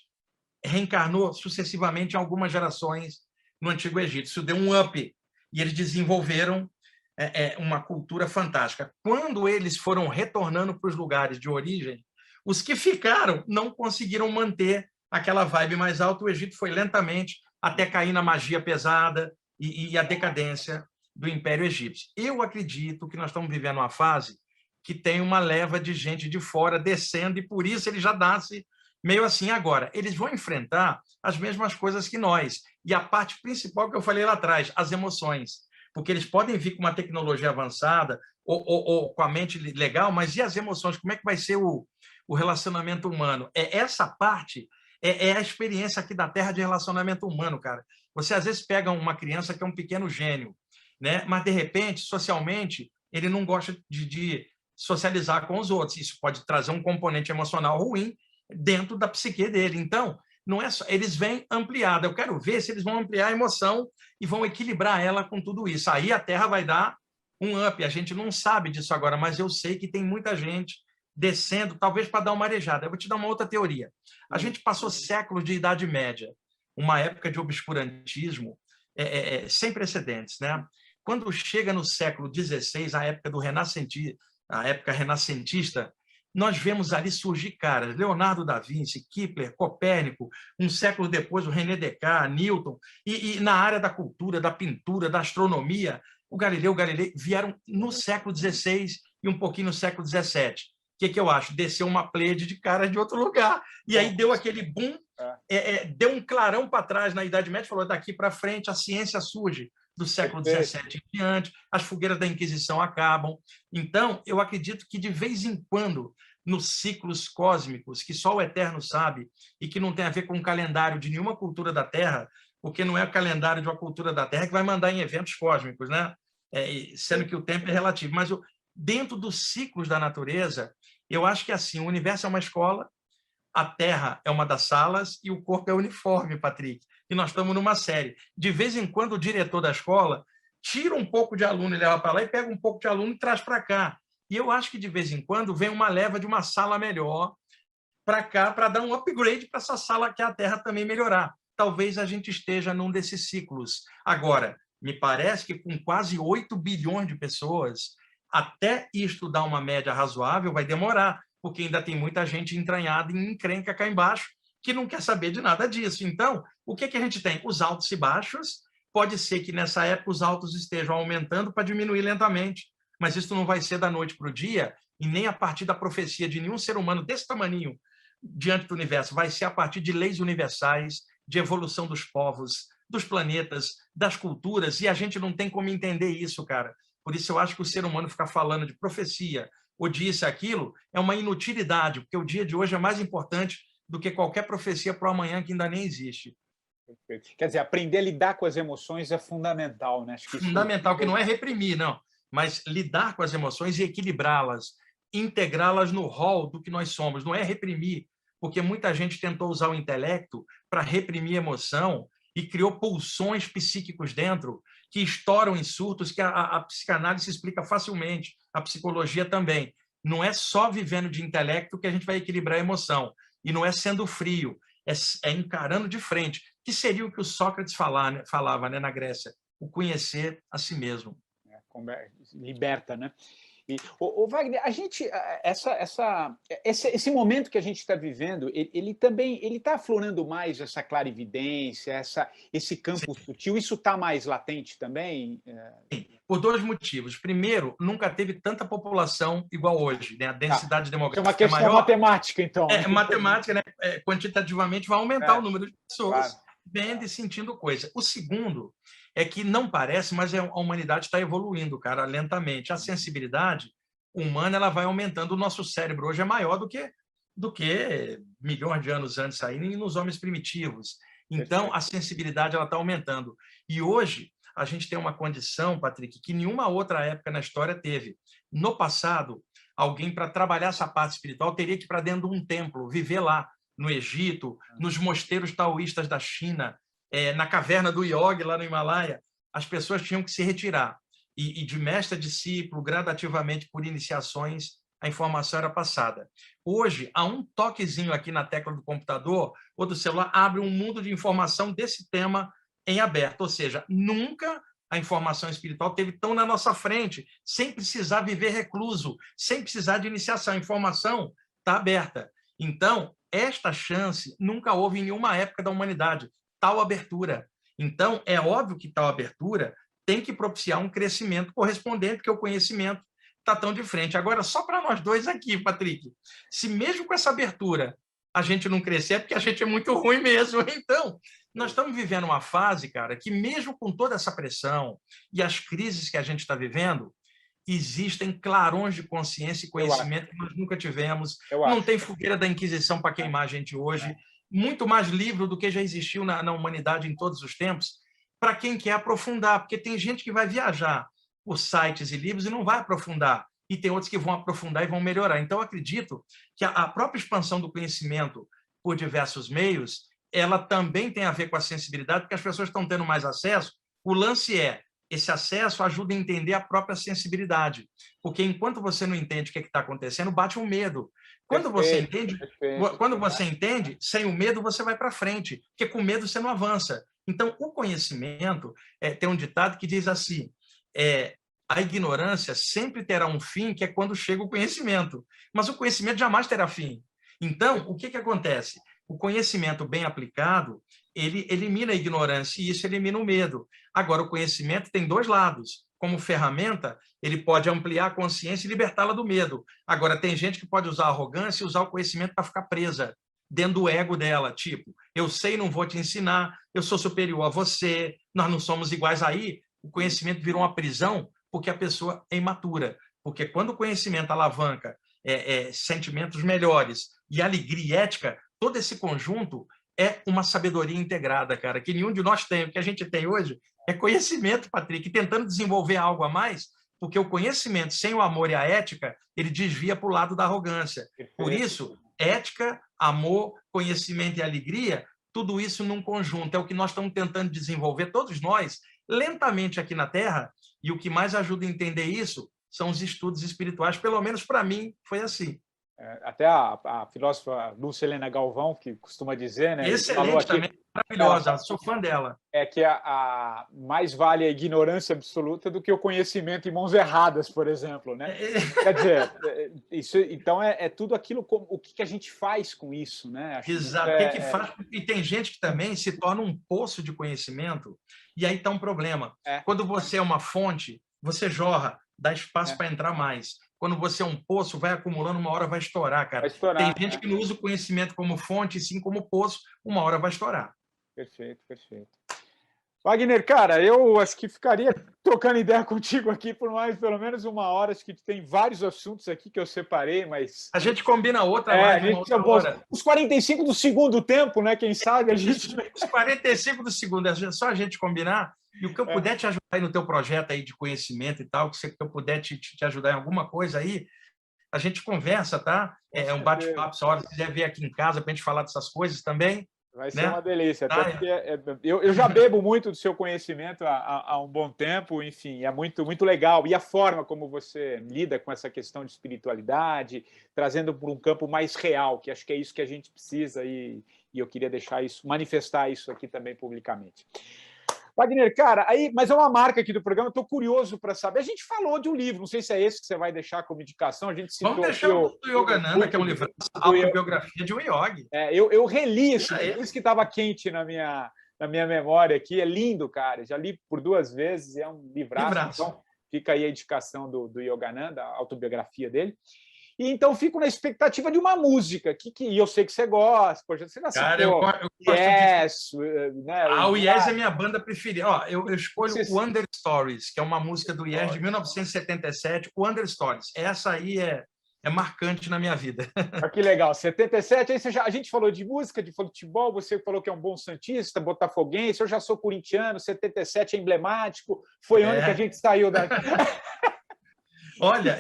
reencarnou sucessivamente em algumas gerações no Antigo Egito. Isso deu um up e eles desenvolveram uma cultura fantástica. Quando eles foram retornando para os lugares de origem, os que ficaram não conseguiram manter aquela vibe mais alta. O Egito foi lentamente até cair na magia pesada e a decadência do Império Egípcio. Eu acredito que nós estamos vivendo uma fase que tem uma leva de gente de fora descendo e por isso ele já nasce meio assim. Agora, eles vão enfrentar as mesmas coisas que nós. E a parte principal que eu falei lá atrás, as emoções. Porque eles podem vir com uma tecnologia avançada ou com a mente legal, mas e as emoções? Como é que vai ser o relacionamento humano? Essa parte é a experiência aqui da Terra de relacionamento humano, cara. Você, às vezes, pega uma criança que é um pequeno gênio, né? Mas, de repente, socialmente, ele não gosta de socializar com os outros. Isso pode trazer um componente emocional ruim dentro da psique dele. Então, não é só, eles vêm ampliada. Eu quero ver se eles vão ampliar a emoção e vão equilibrar ela com tudo isso. Aí a Terra vai dar um up. A gente não sabe disso agora, mas eu sei que tem muita gente descendo, talvez para dar uma arejada. Eu vou te dar uma outra teoria. A gente passou séculos de Idade Média, uma época de obscurantismo sem precedentes, né? Quando chega no século XVI, a época renascentista, nós vemos ali surgir caras, Leonardo da Vinci, Kepler, Copérnico, um século depois o René Descartes, Newton, e na área da cultura, da pintura, da astronomia, o Galileu Galilei vieram no século XVI e um pouquinho no século XVII. O que eu acho? Desceu uma pleiade de caras de outro lugar. E aí deu aquele boom, deu um clarão para trás na Idade Média, falou, daqui para frente a ciência surge. Do século XVII em diante, as fogueiras da Inquisição acabam. Então, eu acredito que, de vez em quando, nos ciclos cósmicos, que só o Eterno sabe, e que não tem a ver com o calendário de nenhuma cultura da Terra, porque não é o calendário de uma cultura da Terra que vai mandar em eventos cósmicos, né? Sendo que o tempo é relativo. Mas dentro dos ciclos da natureza, eu acho que assim, o universo é uma escola, a Terra é uma das salas e o corpo é uniforme, Patrick. E nós estamos numa série. De vez em quando, o diretor da escola tira um pouco de aluno e leva para lá, e pega um pouco de aluno e traz para cá. E eu acho que, de vez em quando, vem uma leva de uma sala melhor para cá, para dar um upgrade para essa sala, que é a Terra, também melhorar. Talvez a gente esteja num desses ciclos. Agora, me parece que com quase 8 bilhões de pessoas, até isto dar uma média razoável vai demorar, porque ainda tem muita gente entranhada em encrenca cá embaixo, que não quer saber de nada disso. Então, o que a gente tem? Os altos e baixos. Pode ser que nessa época os altos estejam aumentando para diminuir lentamente, mas isso não vai ser da noite para o dia, e nem a partir da profecia de nenhum ser humano desse tamaninho diante do universo. Vai ser a partir de leis universais, de evolução dos povos, dos planetas, das culturas, e a gente não tem como entender isso, cara. Por isso eu acho que o ser humano ficar falando de profecia ou disso, aquilo, é uma inutilidade, porque o dia de hoje é mais importante do que qualquer profecia para o amanhã que ainda nem existe. Quer dizer, aprender a lidar com as emoções é fundamental, né? Acho que isso... Fundamental, que não é reprimir, não, mas lidar com as emoções e equilibrá-las, integrá-las no rol do que nós somos, não é reprimir, porque muita gente tentou usar o intelecto para reprimir a emoção e criou pulsões psíquicos dentro que estouram em surtos que a psicanálise explica facilmente, a psicologia também. Não é só vivendo de intelecto que a gente vai equilibrar a emoção, e não é sendo frio, é encarando de frente, que seria o que o Sócrates falava, né, na Grécia, o conhecer a si mesmo. Liberta, né? E, Wagner, a gente, esse momento que a gente está vivendo, ele também está aflorando mais essa clarividência, esse campo Sim. sutil. Isso está mais latente também? Sim, por dois motivos. Primeiro, nunca teve tanta população igual hoje, né? A densidade demográfica é uma questão maior. matemática, então. Matemática, né? Quantitativamente vai aumentar o número de pessoas, claro, vendo e sentindo coisa. O segundo é que não parece, mas a humanidade está evoluindo, cara, lentamente. A sensibilidade humana ela vai aumentando. O nosso cérebro hoje é maior do que milhões de anos antes aí, nos homens primitivos. Então, a sensibilidade ela está aumentando. E hoje a gente tem uma condição, Patrick, que nenhuma outra época na história teve. No passado, alguém, para trabalhar essa parte espiritual, teria que ir para dentro de um templo, viver lá, no Egito, nos mosteiros taoístas da China, na caverna do Yogi, lá no Himalaia. As pessoas tinham que se retirar. E de mestre a discípulo, gradativamente, por iniciações, a informação era passada. Hoje, há um toquezinho aqui na tecla do computador ou do celular, abre um mundo de informação desse tema em aberto. Ou seja, nunca a informação espiritual teve tão na nossa frente, sem precisar viver recluso, sem precisar de iniciação. A informação está aberta. Então, esta chance nunca houve em nenhuma época da humanidade, tal abertura. Então, é óbvio que tal abertura tem que propiciar um crescimento correspondente, porque o conhecimento está tão de frente. Agora, só para nós dois aqui, Patrick, se mesmo com essa abertura a gente não crescer, é porque a gente é muito ruim mesmo. Então, nós estamos vivendo uma fase, cara, que mesmo com toda essa pressão e as crises que a gente está vivendo, existem clarões de consciência e conhecimento que nós nunca tivemos. Não tem fogueira da Inquisição para queimar a gente hoje. Muito mais livro do que já existiu na humanidade em todos os tempos, para quem quer aprofundar, porque tem gente que vai viajar por sites e livros e não vai aprofundar, e tem outros que vão aprofundar e vão melhorar. Então, eu acredito que a própria expansão do conhecimento por diversos meios, ela também tem a ver com a sensibilidade, porque as pessoas estão tendo mais acesso. O lance esse acesso ajuda a entender a própria sensibilididade, porque enquanto você não entende o que está acontecendo, bate um medo. Quando você entende, sem o medo você vai para frente, porque com medo você não avança. Então, o conhecimento, tem um ditado que diz assim, a ignorância sempre terá um fim, que é quando chega o conhecimento, mas o conhecimento jamais terá fim. Então, o que acontece? O conhecimento bem aplicado, ele elimina a ignorância e isso elimina o medo. Agora, o conhecimento tem dois lados. Como ferramenta, ele pode ampliar a consciência e libertá-la do medo. Agora, tem gente que pode usar a arrogância e usar o conhecimento para ficar presa dentro do ego dela. Tipo, eu sei, não vou te ensinar, eu sou superior a você, nós não somos iguais. Aí, o conhecimento virou uma prisão porque a pessoa é imatura. Porque quando o conhecimento alavanca sentimentos melhores. E alegria e ética, todo esse conjunto é uma sabedoria integrada, cara, que nenhum de nós tem. O que a gente tem hoje é conhecimento, Patrick, tentando desenvolver algo a mais, porque o conhecimento sem o amor e a ética, ele desvia para o lado da arrogância. Por isso, ética, amor, conhecimento e alegria, tudo isso num conjunto. É o que nós estamos tentando desenvolver, todos nós, lentamente aqui na Terra, e o que mais ajuda a entender isso são os estudos espirituais, pelo menos para mim foi assim. Até a filósofa Lúcia Helena Galvão, que costuma dizer, né? Excelente também, maravilhosa, sou fã dela. É que mais vale a ignorância absoluta do que o conhecimento em mãos erradas, por exemplo, né? Quer dizer, isso, então tudo aquilo, o que a gente faz com isso, né? Exato, o que faz? E tem gente que também se torna um poço de conhecimento, e aí está um problema. Quando você é uma fonte, você jorra, dá espaço para entrar mais. Quando você é um poço, vai acumulando, uma hora vai estourar, cara. Vai estourar, tem gente que não usa o conhecimento como fonte, sim como poço, uma hora vai estourar. Perfeito, perfeito. Wagner, cara, eu acho que ficaria trocando ideia contigo aqui por mais pelo menos uma hora. Acho que tem vários assuntos aqui que eu separei, mas... A gente combina outra live, outra hora. Os 45 do segundo tempo, né? Quem sabe a gente... Os 45 do segundo, é só a gente combinar. E o que eu puder te ajudar aí no teu projeto aí de conhecimento e tal, que eu puder te ajudar em alguma coisa aí, a gente conversa, tá? É um bate-papo, essa hora, se quiser vir aqui em casa para a gente falar dessas coisas também. Vai ser uma delícia, até porque eu já bebo muito do seu conhecimento há um bom tempo, enfim, é muito, muito legal. E a forma como você lida com essa questão de espiritualidade, trazendo para um campo mais real, que acho que é isso que a gente precisa, e eu queria deixar isso, manifestar isso aqui também publicamente. Wagner, cara, mas é uma marca aqui do programa, eu estou curioso para saber. A gente falou de um livro, não sei se é esse que você vai deixar como indicação. A gente citou. Vamos deixar o do Yogananda, que é um livro de autobiografia de um yogi. Eu reli isso, por isso que estava quente na minha memória aqui. É lindo, cara. Já li por 2 vezes, é um livraço. Então, fica aí a indicação do Yogananda, a autobiografia dele. E então fico na expectativa de uma música, e eu sei que você gosta, poxa, você nasceu. Cara, eu gosto Yes, né? O Yes é minha banda preferida. Ó, eu escolho o Wonder Stories, que é uma música do Yes de 1977, o Wonder Stories. Essa aí é marcante na minha vida. Que legal, 77, aí a gente falou de música, de futebol, você falou que é um bom santista, botafoguense, eu já sou corintiano, 77 é emblemático, foi onde que a gente saiu da... Olha,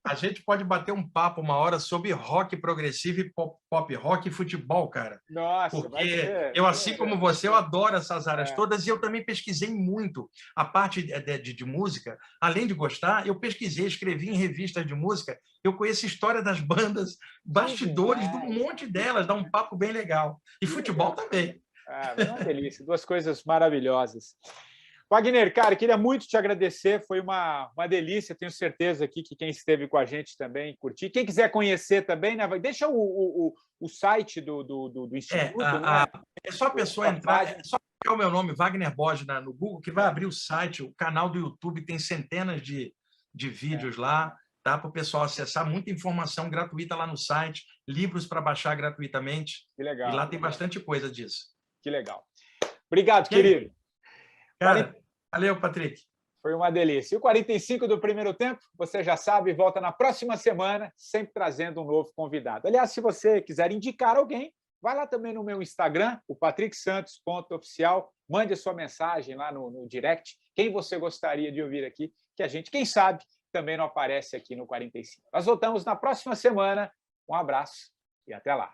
a gente pode bater um papo uma hora sobre rock progressivo e pop rock e futebol, cara. Nossa, porque eu, assim como você, eu adoro essas áreas todas, e eu também pesquisei muito a parte de música. Além de gostar, eu pesquisei, escrevi em revistas de música, eu conheço a história das bandas, bastidores de um monte delas, dá um papo bem legal. E futebol também. É uma delícia, 2 coisas maravilhosas. Wagner, cara, queria muito te agradecer, foi uma delícia, tenho certeza aqui que quem esteve com a gente também curtiu. Quem quiser conhecer também, né, deixa o site do Instituto. É só a pessoa entrar, é só colocar o meu nome, Wagner Borges, no Google, que vai abrir o site, o canal do YouTube, tem centenas de vídeos lá, tá, para o pessoal acessar, muita informação gratuita lá no site, livros para baixar gratuitamente. Que legal. E lá tem bastante coisa disso. Que legal. Obrigado, querido. Cara, valeu, Patrick. Foi uma delícia. E o 45 do primeiro tempo, você já sabe, volta na próxima semana, sempre trazendo um novo convidado. Aliás, se você quiser indicar alguém, vai lá também no meu Instagram, o patricksantos.oficial, mande a sua mensagem lá no direct, quem você gostaria de ouvir aqui, que a gente, quem sabe, também não aparece aqui no 45. Nós voltamos na próxima semana. Um abraço e até lá.